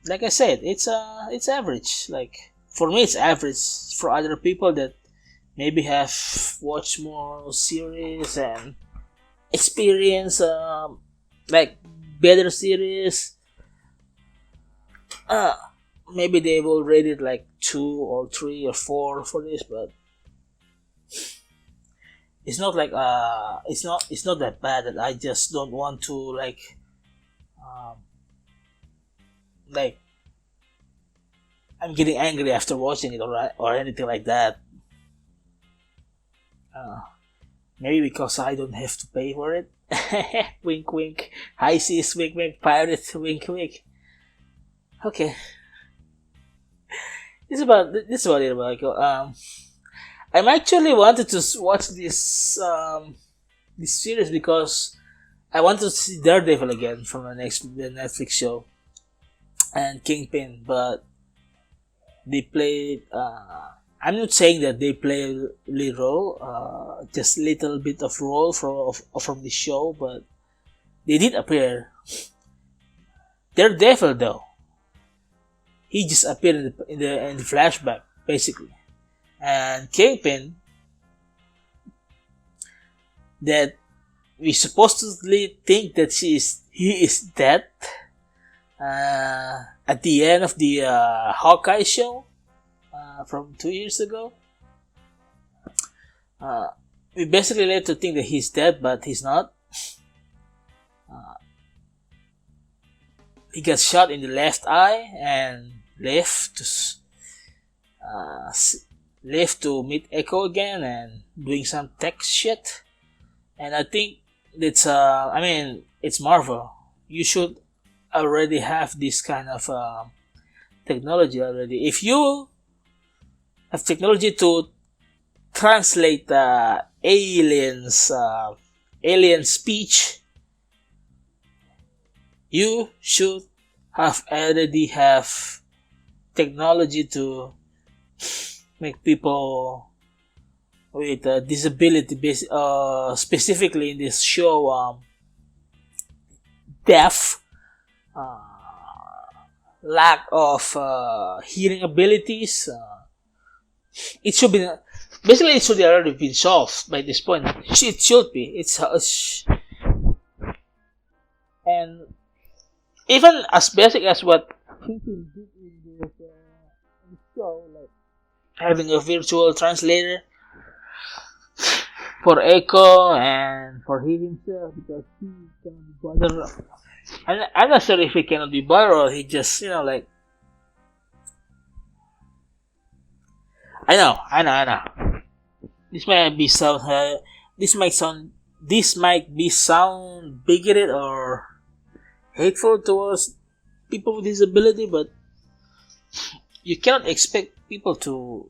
[SPEAKER 1] like I said, it's average. Like for me, it's average. For other people that maybe have watched more series and experience like better series. Uh, Maybe they will rate it like 2 or 3 or 4 for this, but it's not like it's not that bad that I just don't want to um, like I'm getting angry after watching it or anything like that. Uh, Maybe because I don't have to pay for it. Wink, wink. High seas, wink, wink. Pirates, wink, wink. Okay, this is about it, Michael. I'm actually wanted to watch this series because I want to see Daredevil again from the Netflix show and Kingpin, but they played. I'm not saying that they play a lead role, just little bit of role from the show, but they did appear. Daredevil though, he just appeared in the flashback basically, and Kingpin that we supposedly think that he is dead at the end of the Hawkeye show from 2 years ago. We basically led to think that he's dead, but he's not. He got shot in the left eye and left to meet Echo again and doing some tech shit. And I think it's Marvel. You should already have this kind of technology already. If you have technology to translate alien speech, you should already have technology to make people with a disability, specifically in this show, deaf, lack of hearing abilities. It should be basically it should already been solved by this point. It should be. And even as basic as what people did in this show, like having a virtual translator for Echo and for him himself, because he cannot be bothered. I'm not sure if he cannot be bothered or he just I know. This might be sound bigoted or hateful towards people with disability, but you cannot expect people to,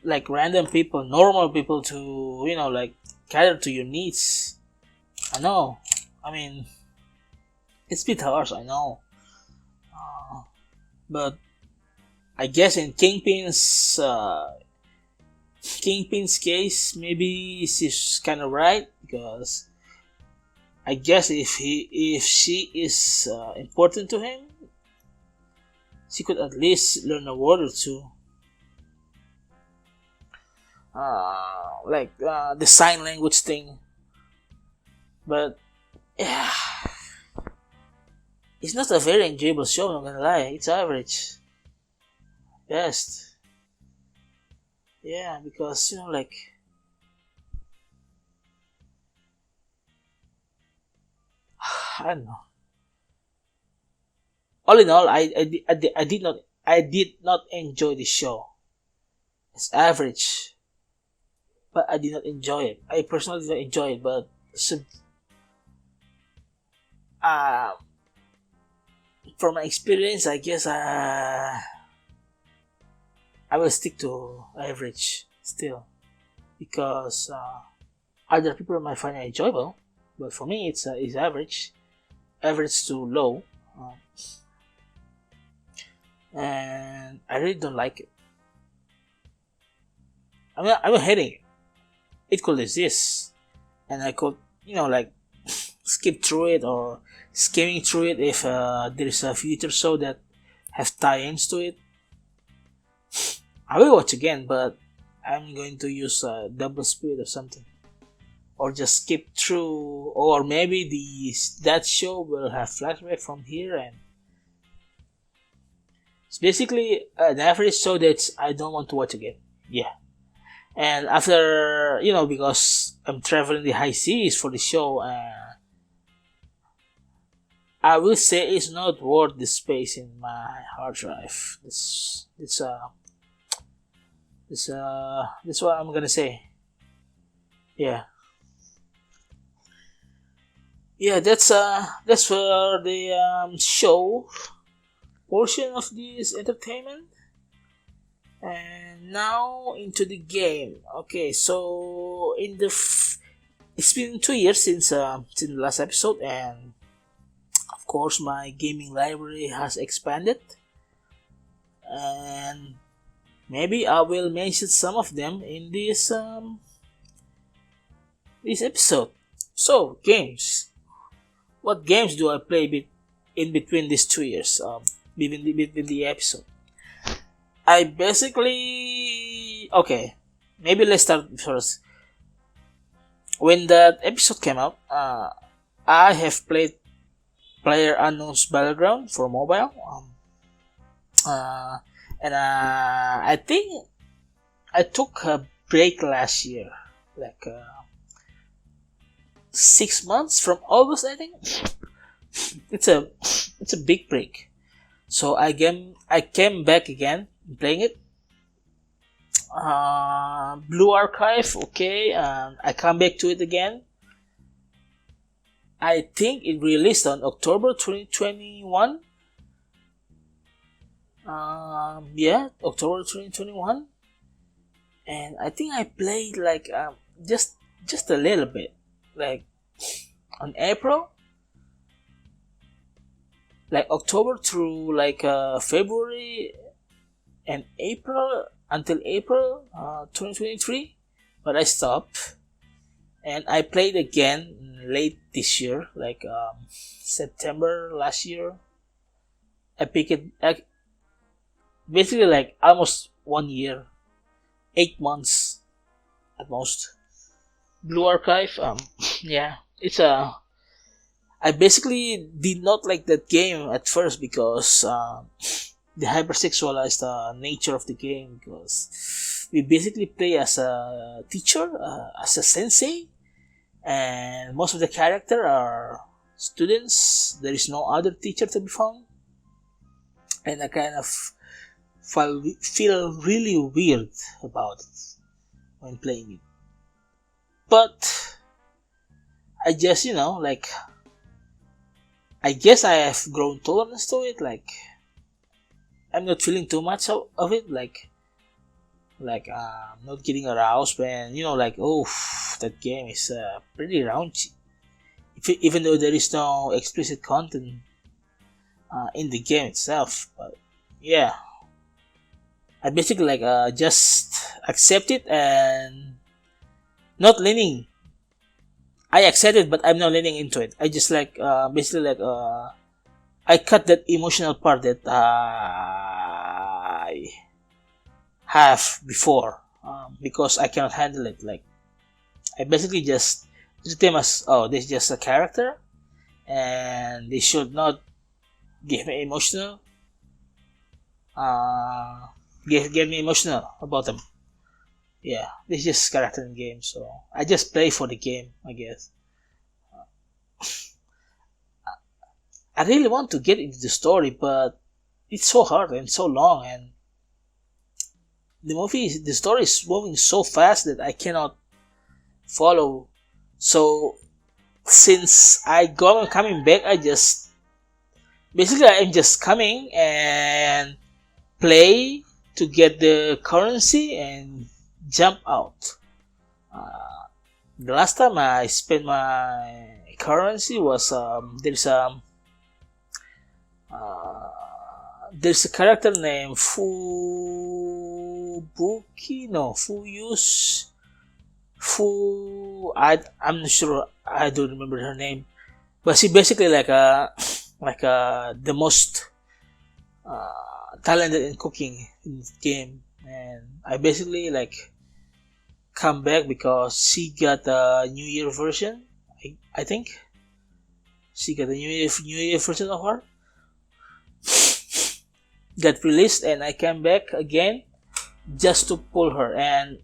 [SPEAKER 1] like random people, normal people, to cater to your needs. I know. I mean, it's a bit harsh, I know. But I guess in Kingpin's case, maybe she's kind of right, because I guess if she is important to him, she could at least learn a word or two, like the sign language thing. But yeah, it's not a very enjoyable show. I'm not gonna lie, it's average, best. Yeah, because I don't know. All in all, I did not enjoy the show. It's average, but I did not enjoy it. I personally did not enjoy it, but uh, from my experience, I guess I will stick to average still, because other people might find it enjoyable, but for me it's average to low, and I really don't like it. I'm not hating it. It could exist, and I could skip through it or skimming through it if there is a future show that have tie-ins to it. I will watch again, but I'm going to use double speed or something, or just skip through, or maybe that show will have flashback from here, and it's basically an average show that I don't want to watch again. Yeah, and after because I'm traveling the high seas for the show, I will say it's not worth the space in my hard drive. That's what I'm gonna say. Yeah, yeah. That's for the show portion of this entertainment. And now into the game. Okay, so it's been 2 years since the last episode, and of course my gaming library has expanded, and maybe I will mention some of them in this episode. So games. What games do I play in between these 2 years? Between the episode. I basically okay. Maybe let's start first. When that episode came out, I have played Player Unknown's Battleground for mobile. And I think I took a break last year, like 6 months from August. I think it's a big break. So I came back again playing it. Blue Archive, okay. I come back to it again. I think it released on October 2021. Yeah, October 2021. And I think I played like just a little bit, like on April, like October through like February and April until April 2023, but I stopped and I played again late this year, like September last year. I picked it basically like almost 1 year, 8 months at most. Blue Archive, yeah, it's I basically did not like that game at first because the hypersexualized nature of the game, because we basically play as a teacher, as a sensei, and most of the character are students. There is no other teacher to be found, and I kind of feel really weird about it when playing it. But I just like I guess I have grown tolerance to it. Like I'm not feeling too much of it. Like I'm not getting aroused when like, oh, that game is pretty raunchy. Even though there is no explicit content in the game itself, but yeah, I basically like just accept it and not leaning. I accept it, but I'm not leaning into it. I just like basically like I cut that emotional part that I have before because I cannot handle it. Like I basically just treat them as, oh, this is just a character, and they should not give me emotional. Get me emotional about them. Yeah, this is just character in game, so I just play for the game, I guess. I really want to get into the story, but it's so hard and so long, and the story is moving so fast that I cannot follow. So since coming back, I'm just coming and play to get the currency and jump out. The last time I spent my currency was there's a character named I'm not sure, I don't remember her name, but she basically like the most talented in cooking in the game, and I basically like come back because she got a New Year version. I think she got a New Year version of her. Got released, and I came back again just to pull her. And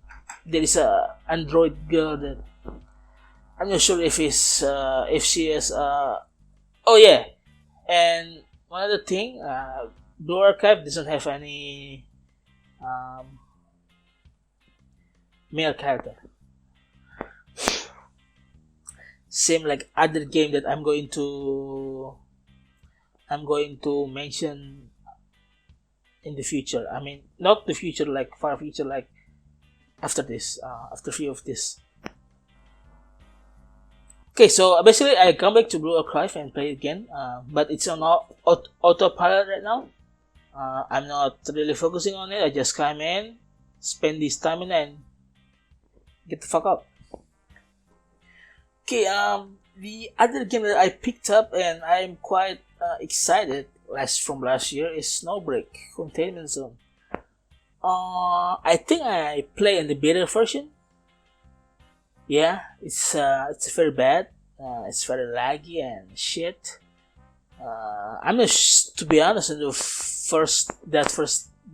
[SPEAKER 1] there is a android girl that I'm not sure if she is oh yeah, and one other thing, Blue Archive doesn't have any um, male character. Same like other game that I'm going to mention in the future. I mean, not the future, like far future, like after this, after few of this. Okay, so basically I come back to Blue Archive and play again, but it's on autopilot right now. I'm not really focusing on it. I just come in, spend this stamina, and get the fuck out. Okay, the other game that I picked up and I'm quite excited from last year is Snowbreak Containment Zone. I think I play in the beta version. Yeah, it's very bad. It's very laggy and shit. I'm not to be honest, in the first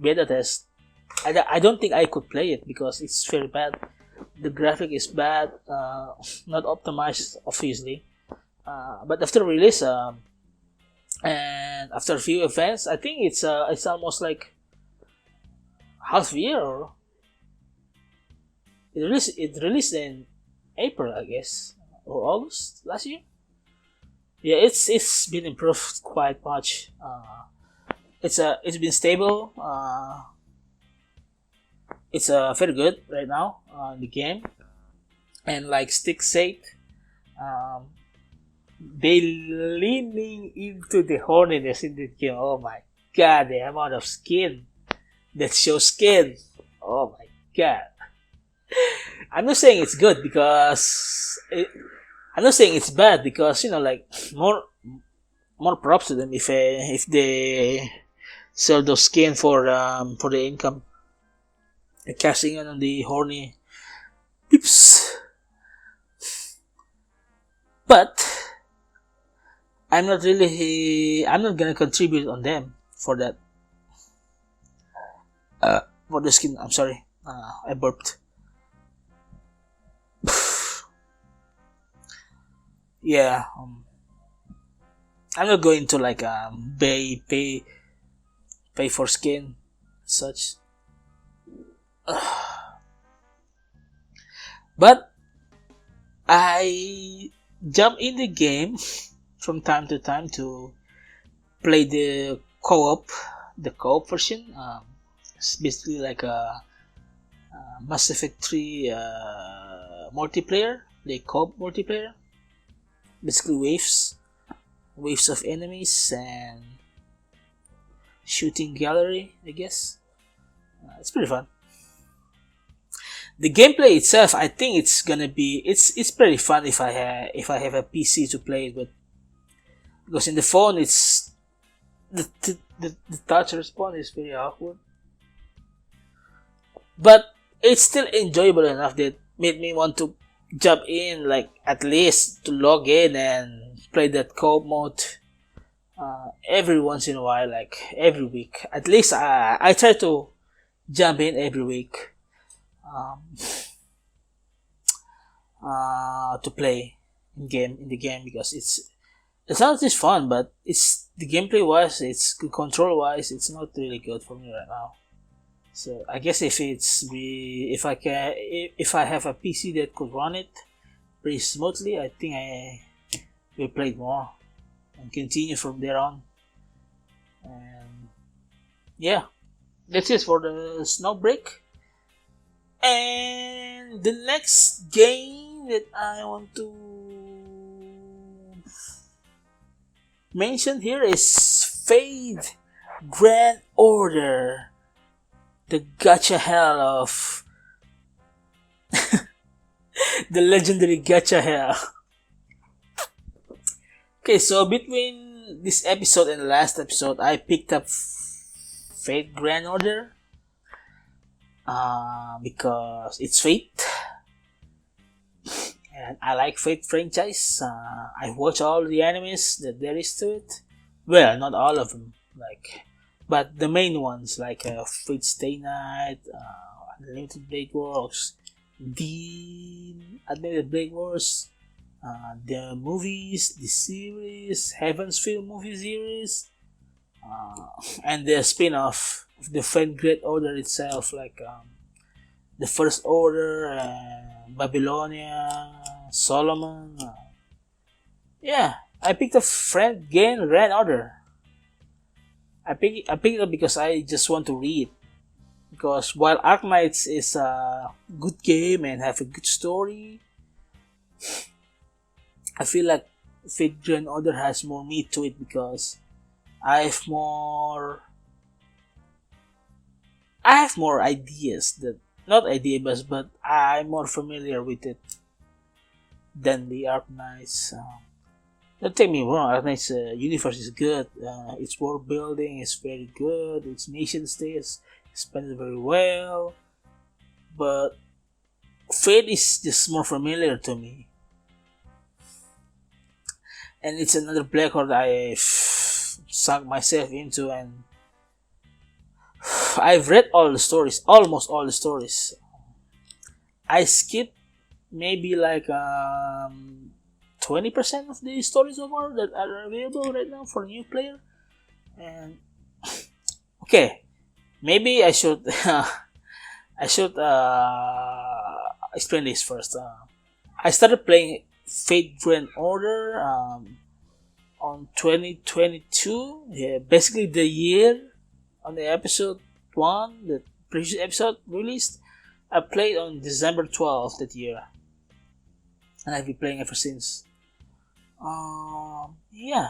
[SPEAKER 1] beta test, I don't think I could play it because it's very bad. The graphic is bad, not optimized obviously. But after release, and after a few events, I think it's almost like half a year, or it released in April, I guess, or August last year. Yeah, it's been improved quite much. It's been stable. It's very good right now in the game, and like Stick said, they leaning into the horniness in the game. Oh my god, the amount of skin that shows skin. Oh my god. I'm not saying it's good because I'm not saying it's bad because like more props to them if they sell those skin for the income. They're cashing in on the horny peeps. But I'm not gonna contribute on them for that. For the skin, I'm sorry. I burped. Yeah, I'm not going to like pay for skin, such. But I jump in the game from time to time to play the co-op version. It's basically like a Mass Effect 3 multiplayer, the co-op multiplayer. Basically waves of enemies and shooting gallery, I guess. It's pretty fun. The gameplay itself, I think it's gonna be it's pretty fun if I have a PC to play it with, because in the phone it's the touch response is very awkward, but it's still enjoyable enough that made me want to jump in, like at least to log in and play that co-op mode every once in a while, like every week at least. I try to jump in every week to play in the game because it sounds just fun, but it's the gameplay wise, it's control wise, it's not really good for me right now. So I guess if I have a PC that could run it pretty smoothly, I think I will play it more and continue from there on. And yeah, that's it for the Snowbreak. And the next game that I want to mention here is Fate Grand Order, the gacha hell of the legendary gacha hell. Okay, so between this episode and the last episode, I picked up Fate Grand Order because it's Fate. and I like Fate franchise. I watch all the animes that there is to it. Well, not all of them, but the main ones like Fate Stay Night, Unlimited Blade Works, the Unlimited Blade Wars, the movies, the series, Heaven's Feel movie series, and the spin-off of the Fate Great Order itself, the First Order, Babylonia, Solomon. Yeah, I picked up Friend Gain Red Order. I picked it up because I just want to read. Because while Arknights is a good game and have a good story, I feel like Fate Grand Order has more meat to it because I have more ideas that not ideas but I'm more familiar with it than the Arknights. Don't take me wrong, Arknights universe is good. Its world building is very good. Its nation state is expanded very well. But Fate is just more familiar to me. And it's another black hole I've sunk myself into, and I've read all the stories, almost all the stories. I skipped maybe 20% of the stories so far that are available right now for a new player. And okay, maybe I should explain this first. I started playing Fate Grand Order on 2022. Yeah, basically the year on the episode 1, the previous episode released. I played on December 12th that year, and I've been playing ever since. Yeah,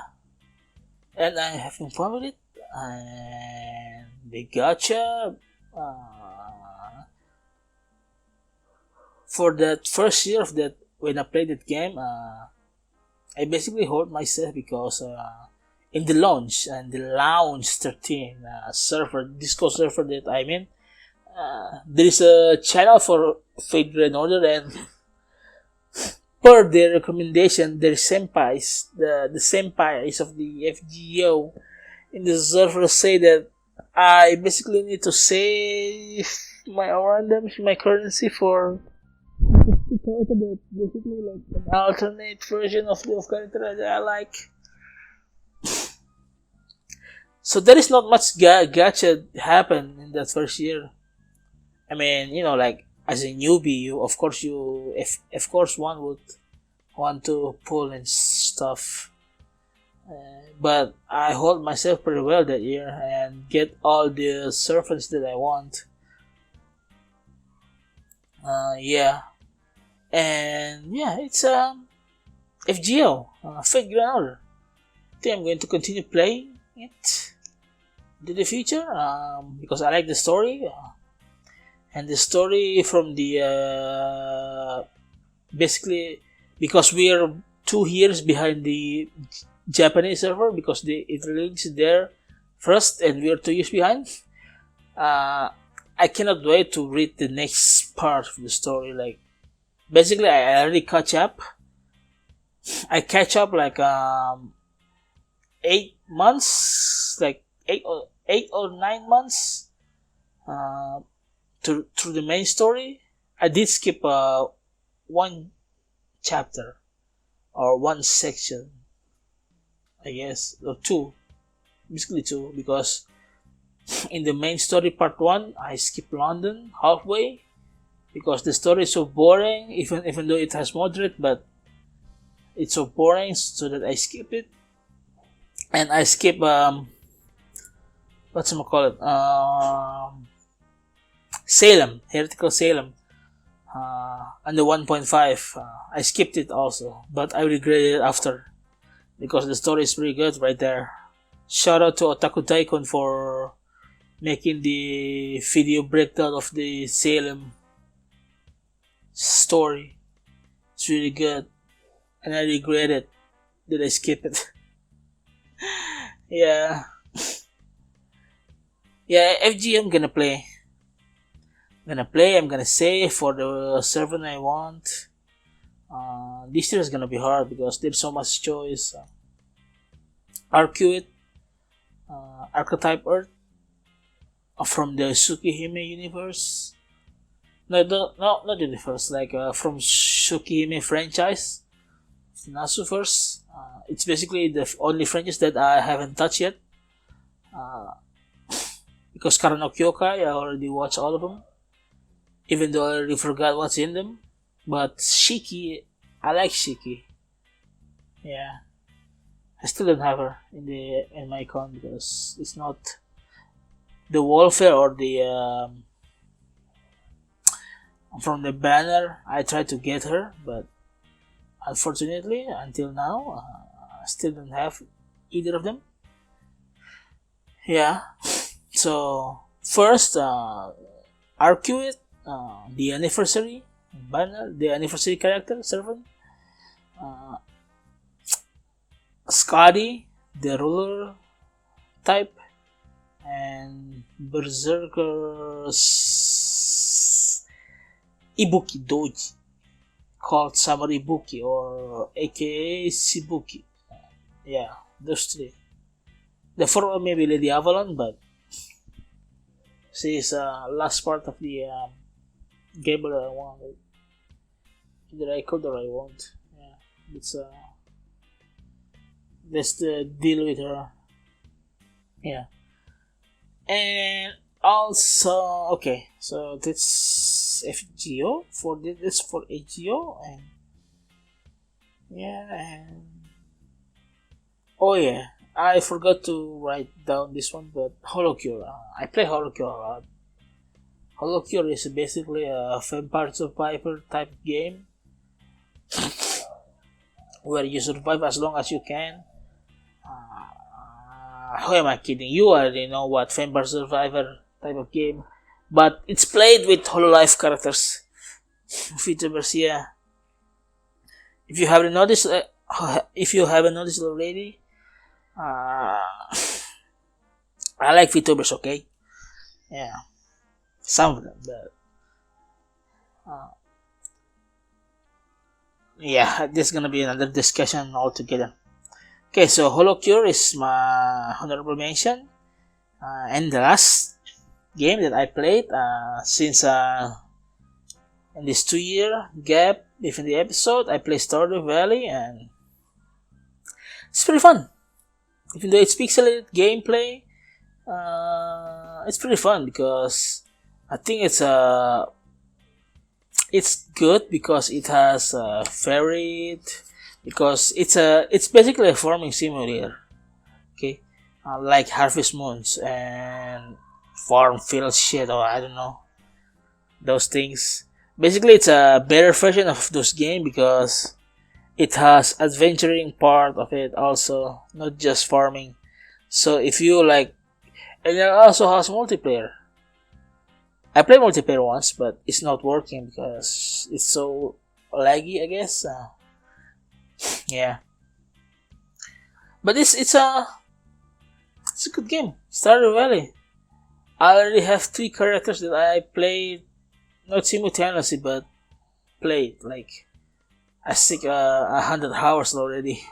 [SPEAKER 1] and I'm having fun with it. And the gacha, for that first year of that, when I played that game, I basically hold myself because in the launch and the Lounge 13 server, Discord server that I'm in, there is a channel for Fate Grand Order, and per their recommendation, their senpais, the senpais of the FGO in the server say that I basically need to save my randoms, my currency for basically like an alternate version of the character that I like. So there is not much gacha happen in that first year. I mean, as a newbie, of course one would want to pull and stuff. But I hold myself pretty well that year and get all the servants that I want. Yeah. And yeah, it's FGO, Fate Grand Order. I think I'm going to continue playing it into the future because I like the story. And the story from the basically because we are 2 years behind the Japanese server because it released there first and we are 2 years behind. I cannot wait to read the next part of the story. Basically, I already catch up. I catch up 8 months, 8 or 9 months through the main story. I did skip one chapter or one section, I guess, or two, basically two, because in the main story part 1, I skipped London halfway because the story is so boring, even though it has moderate, but it's so boring so that I skip it. And I skip Salem, Heretical Salem, and the 1.5. I skipped it also, but I regretted it after because the story is pretty good right there. Shout out to Otaku Daikon for making the video breakdown of the Salem story. It's really good, and I regret it that I skipped it. Yeah, FG I'm gonna play. I'm gonna save for the servant I want. This year is gonna be hard because there's so much choice. Arcuate, Archetype Earth from the Tsukihime universe. No, not universe. Like from Tsukihime franchise, Nasuverse. It's basically the only franchise that I haven't touched yet. Uh, because Karano Kyokai, I already watched all of them, even though I already forgot what's in them. But Shiki, I like Shiki. Yeah, I still don't have her in my account because it's not the welfare or the from the banner. I tried to get her, but unfortunately, until now, I still don't have either of them. Yeah. So first, Arcuate, the anniversary banner, the anniversary character servant, uh, Scotty, the ruler type, and Berserker's Ibuki Doji, called Summer Ibuki or aka Shibuki. Yeah, those three. The fourth one maybe Lady Avalon, but she is last part of the game that I want. Either I could or I won't. Yeah, it's that's the deal with her. Yeah, and also okay, so that's FGO for this for HGO and yeah and oh yeah. I forgot to write down this one, but Holocure. I play Holocure a lot. Holocure is basically a Vampire Survivor type game where you survive as long as you can. Who am I kidding? You already know what Vampire Survivor type of game, but it's played with Hololive characters. VTubers, yeah. If you haven't noticed, already, I like VTubers. Okay, yeah, some of them, but yeah, this is gonna be another discussion altogether. Okay, so Holocure is my honorable mention, and the last game that I played since in this 2 year gap between the episode, I played Stardew Valley, and it's pretty fun. Even though it's pixelated gameplay, it's pretty fun because I think it's good because it has varied, because it's basically a farming simulator. Okay, like Harvest Moons and Farm Field shit, or I don't know, those things. Basically, it's a better version of those games because it has adventuring part of it also, not just farming. So if you like, and it also has multiplayer. I played multiplayer once, but it's not working because it's so laggy, I guess. Yeah, but it's a good game. Stardew Valley. I already have 3 characters that I played, not simultaneously, but played like I think 100 hours already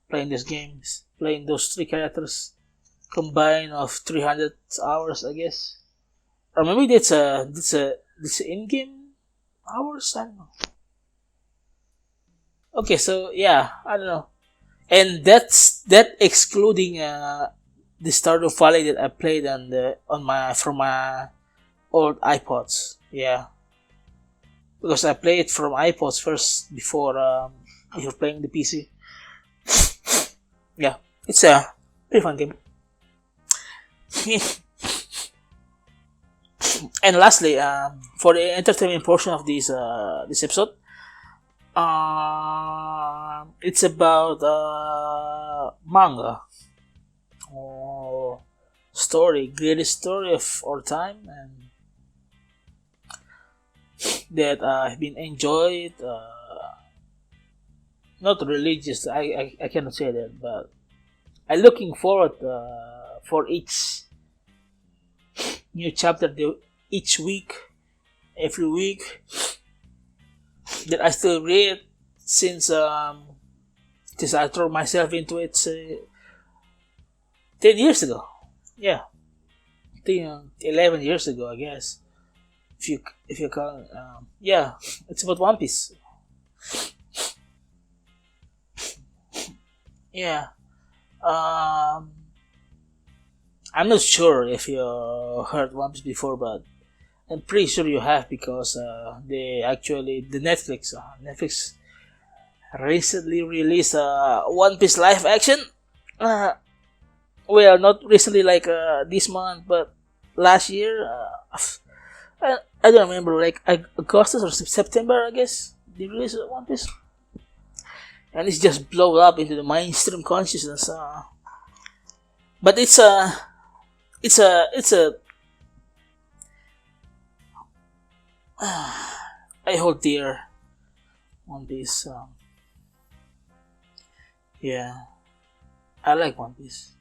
[SPEAKER 1] playing these games, playing those 3 characters, combined of 300 hours, I guess, or maybe that's in-game hours. I don't know. Okay, so yeah, I don't know, and that excluding the Stardew Valley that I played on my from my old iPods. Yeah, because I played from iPods first before playing the PC. Yeah, it's a pretty fun game. And lastly, for the entertainment portion of this episode, it's about manga or greatest story of our time, and that I've been enjoyed. Not religious, I cannot say that, but I'm looking forward for each new chapter each week, every week, that I still read since I threw myself into it 10 years ago. Yeah, I think 11 years ago, I guess. If you call yeah, it's about One Piece. Yeah. Um, I'm not sure if you heard One Piece before, but I'm pretty sure you have because the Netflix recently released One Piece live action. Uh, well, not recently like this month, but last year. I don't remember, like August or September, I guess. They released One Piece, and it's just blown up into the mainstream consciousness. But it's a I hold dear One Piece. Yeah, I like One Piece.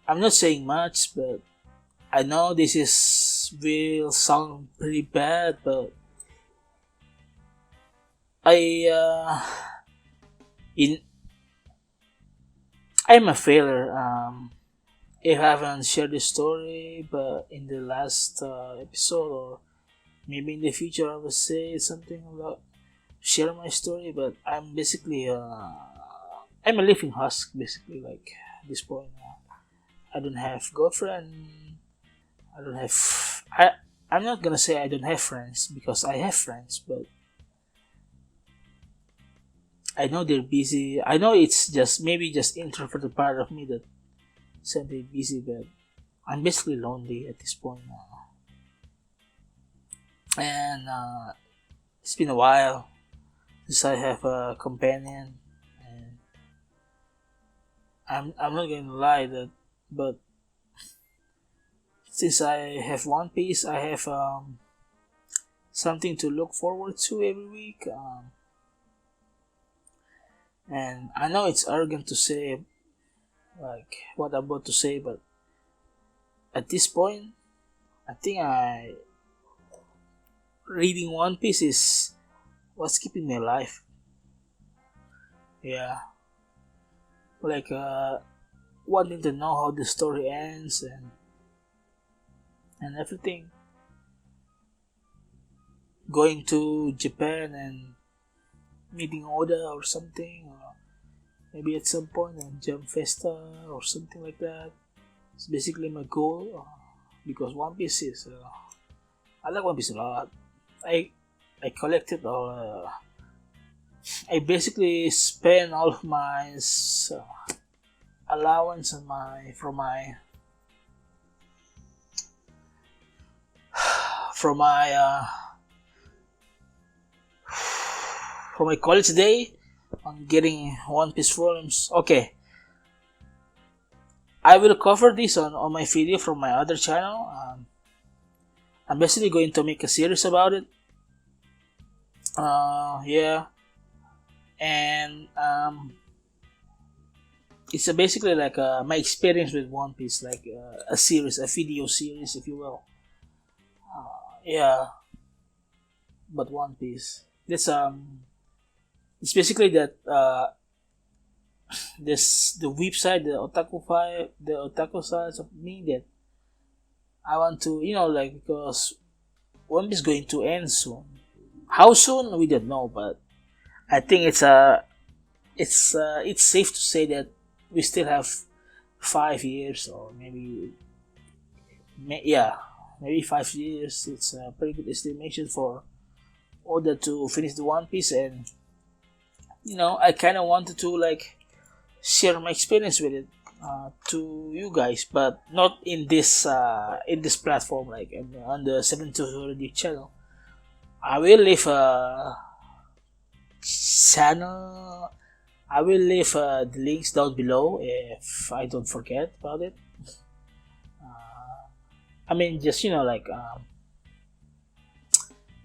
[SPEAKER 1] I'm not saying much, but I know this is will sound pretty bad, but I in I'm a failure. If I haven't shared this story, but in the last episode or maybe in the future, I will say something about share my story. But I'm basically I'm a living husk, basically. Like at this point, I don't have girlfriend. I don't have. I'm not gonna say I don't have friends because I have friends, but I know they're busy. I know it's just maybe just introverted part of me that said they're busy, but I'm basically lonely at this point now. And it's been a while since I have a companion, and I'm not gonna lie that, but since I have One Piece, I have something to look forward to every week. And I know it's arrogant to say like what I'm about to say, but at this point, I think I reading One Piece is what's keeping me alive. Yeah, like wanting to know how the story ends and everything. Going to Japan and meeting Oda or something, or maybe at some point on Jump Festa or something like that. It's basically my goal because One Piece is. I like One Piece a lot. I collected all. I basically spent all of my allowance on my from my from my college day on getting One Piece volumes. Okay, I will cover this on my video from my other channel. I'm basically going to make a series about it. Yeah, and it's basically like my experience with One Piece, like a series, a video series, if you will. Yeah, but One Piece. That's it's basically that this the website, the otaku side of me that I want to, like because One Piece is going to end soon. How soon we don't know, but I think it's safe to say that we still have 5 years or maybe 5 years. It's a pretty good estimation for Oda to finish the One Piece, and I kind of wanted to like share my experience with it to you guys, but not in this platform, like on the 1702Radio channel. I will leave a channel. I will leave the links down below if I don't forget about it. I mean, just like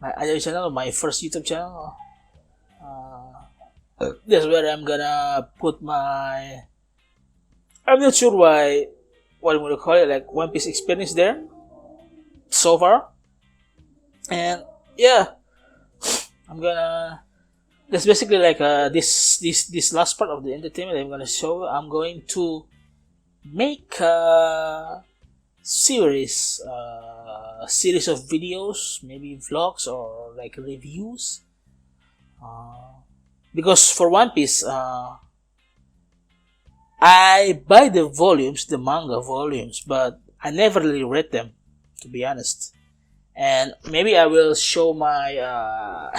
[SPEAKER 1] my other channel, my first YouTube channel. That's where I'm gonna put my. I'm not sure what I'm gonna call it, like One Piece experience there so far, and yeah, I'm gonna. That's basically like this last part of the entertainment I'm gonna show. I'm going to make a series of videos, maybe vlogs or like reviews. Because for One Piece, I buy the volumes, the manga volumes, but I never really read them, to be honest. And maybe I will show my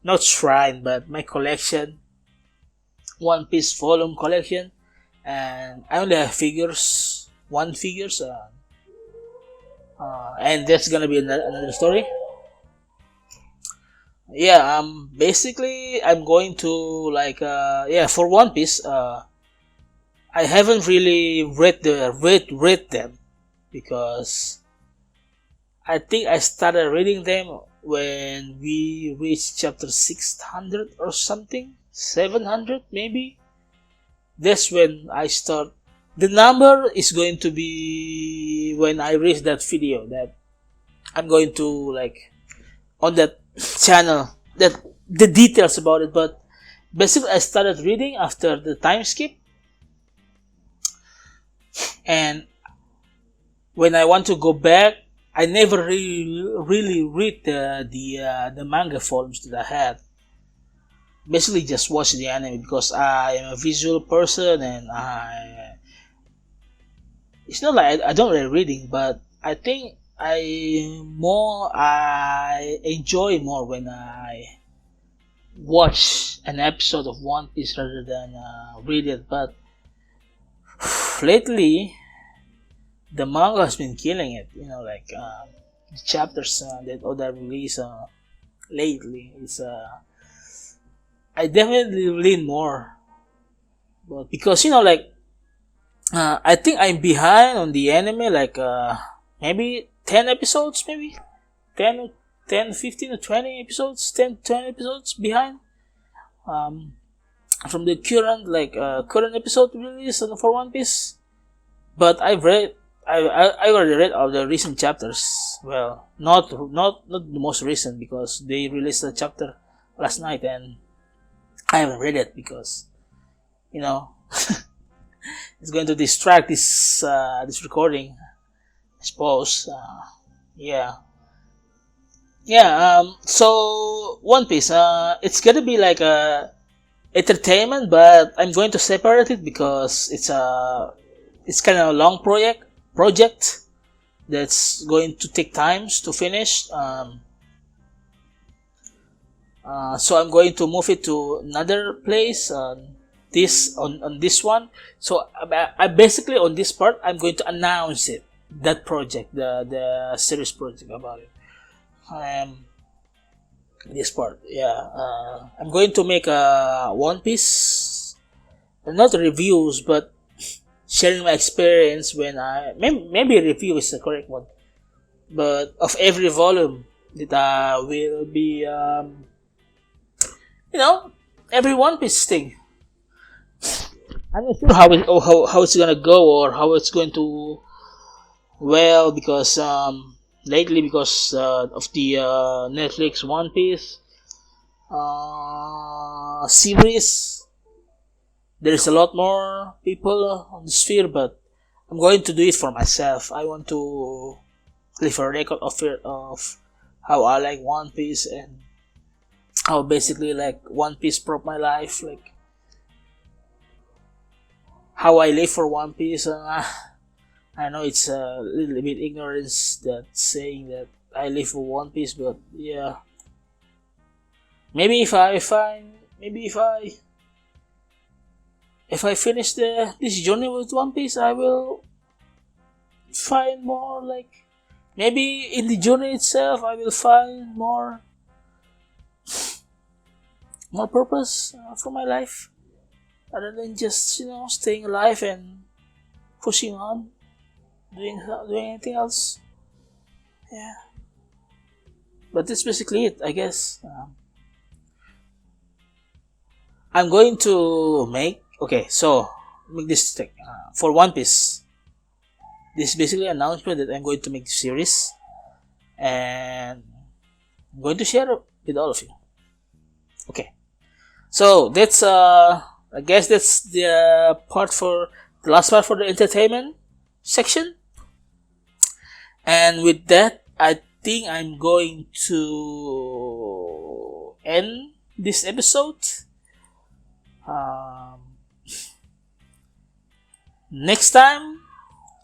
[SPEAKER 1] not shrine, but my collection, One Piece volume collection, and I only have figures, one figures, and that's gonna be another story. Yeah, basically I'm going to like yeah, for One Piece, I haven't really read them because I think I started reading them when we reached chapter 600 or something, 700 maybe. That's when I start. The number is going to be when I reach that video that I'm going to like on that channel, that the details about it. But basically I started reading after the time skip, and when I want to go back, I never really read the manga forms that I had. Basically, just watch the anime because I am a visual person, and it's not like I don't like reading, but I think I enjoy more when I watch an episode of One Piece rather than read it. But lately, the manga has been killing it. You know, like the chapters that Oda released lately. It's I definitely lean more, but because you know, like I think I'm behind on the anime, like maybe 10 episodes, maybe 10, 10, 15 or 20 episodes, 10, 20 episodes behind. Um, from the current episode release for One Piece. But I already read all the recent chapters. Well, not the most recent because they released a chapter last night and I haven't read it because you know it's going to distract this recording, I suppose. Yeah. Yeah, so One Piece, it's gonna be like a entertainment, but I'm going to separate it because it's kind of a long project that's going to take times to finish. So I'm going to move it to another place. On this one. So I basically on this part I'm going to announce it, that project, the series project about it. This part, yeah. I'm going to make a One Piece, not reviews, but sharing my experience when maybe a review is the correct one, but of every volume that will be every One Piece thing. I'm not sure how it's gonna go or how it's going to because lately because of the Netflix One Piece series, there's a lot more people on the sphere, but I'm going to do it for myself. I want to leave a record of how I like One Piece and how basically like One Piece broke my life, like how I live for One Piece. I know it's a little bit ignorance that saying that I live for One Piece, but yeah, maybe if I finish this journey with One Piece, I will find more, like maybe in the journey itself I will find more purpose for my life other than just staying alive and pushing on, doing anything else. Yeah, but that's basically it, I guess. I'm going to make this thing for One Piece. This is basically an announcement that I'm going to make the series, and I'm going to share it with all of you. Okay. So that's I guess that's the last part for the entertainment section. And with that, I think I'm going to end this episode. Next time,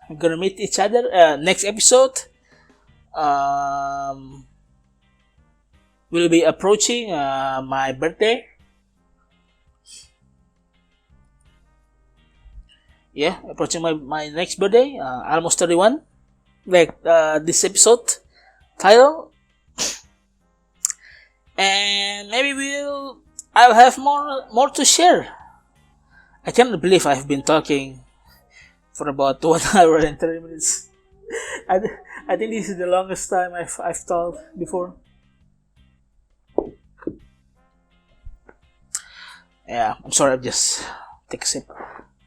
[SPEAKER 1] we're gonna meet each other. Next episode, we'll be approaching my birthday. Yeah, approaching my next birthday. Almost 31. Like this episode title. And maybe I'll have more to share. I cannot believe I've been talking for about 1 hour and 30 minutes. I think this is the longest time I've talked before. Yeah, I'm sorry. I'll just take a sip of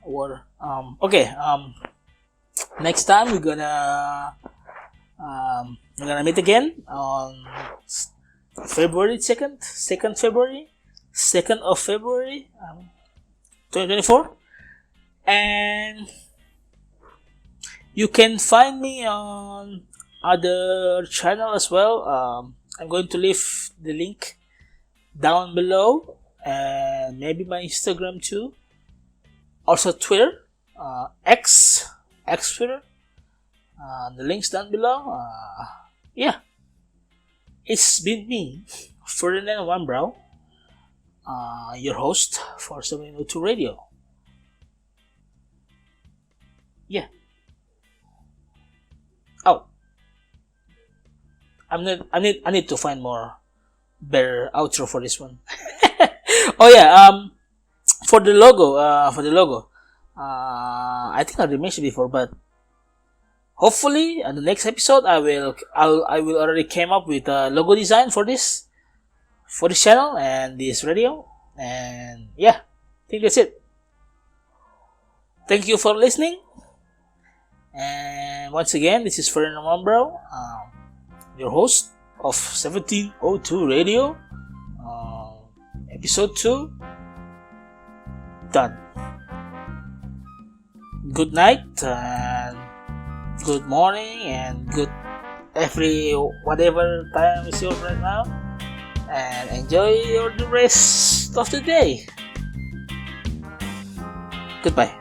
[SPEAKER 1] water. Okay. Next time we're gonna meet again on February 2nd, 2nd of February, 2024, and you can find me on other channel as well. I'm going to leave the link down below, and maybe my Instagram too. Also Twitter, X Twitter. The links down below. Yeah, it's been me, Ferdinand Wambrauw, your host for 1702 Radio. Yeah. Oh, I need to find more better outro for this one. Oh yeah. For the logo. I think I already mentioned before, but hopefully in the next episode I will already came up with a logo design for this channel and this radio. And yeah, I think that's it. Thank you for listening. And once again, this is Ferdinand Wambrauw, your host of 1702 Radio, episode 2 done. Good night and good morning and good whatever time is yours right now, and enjoy the rest of the day. Goodbye.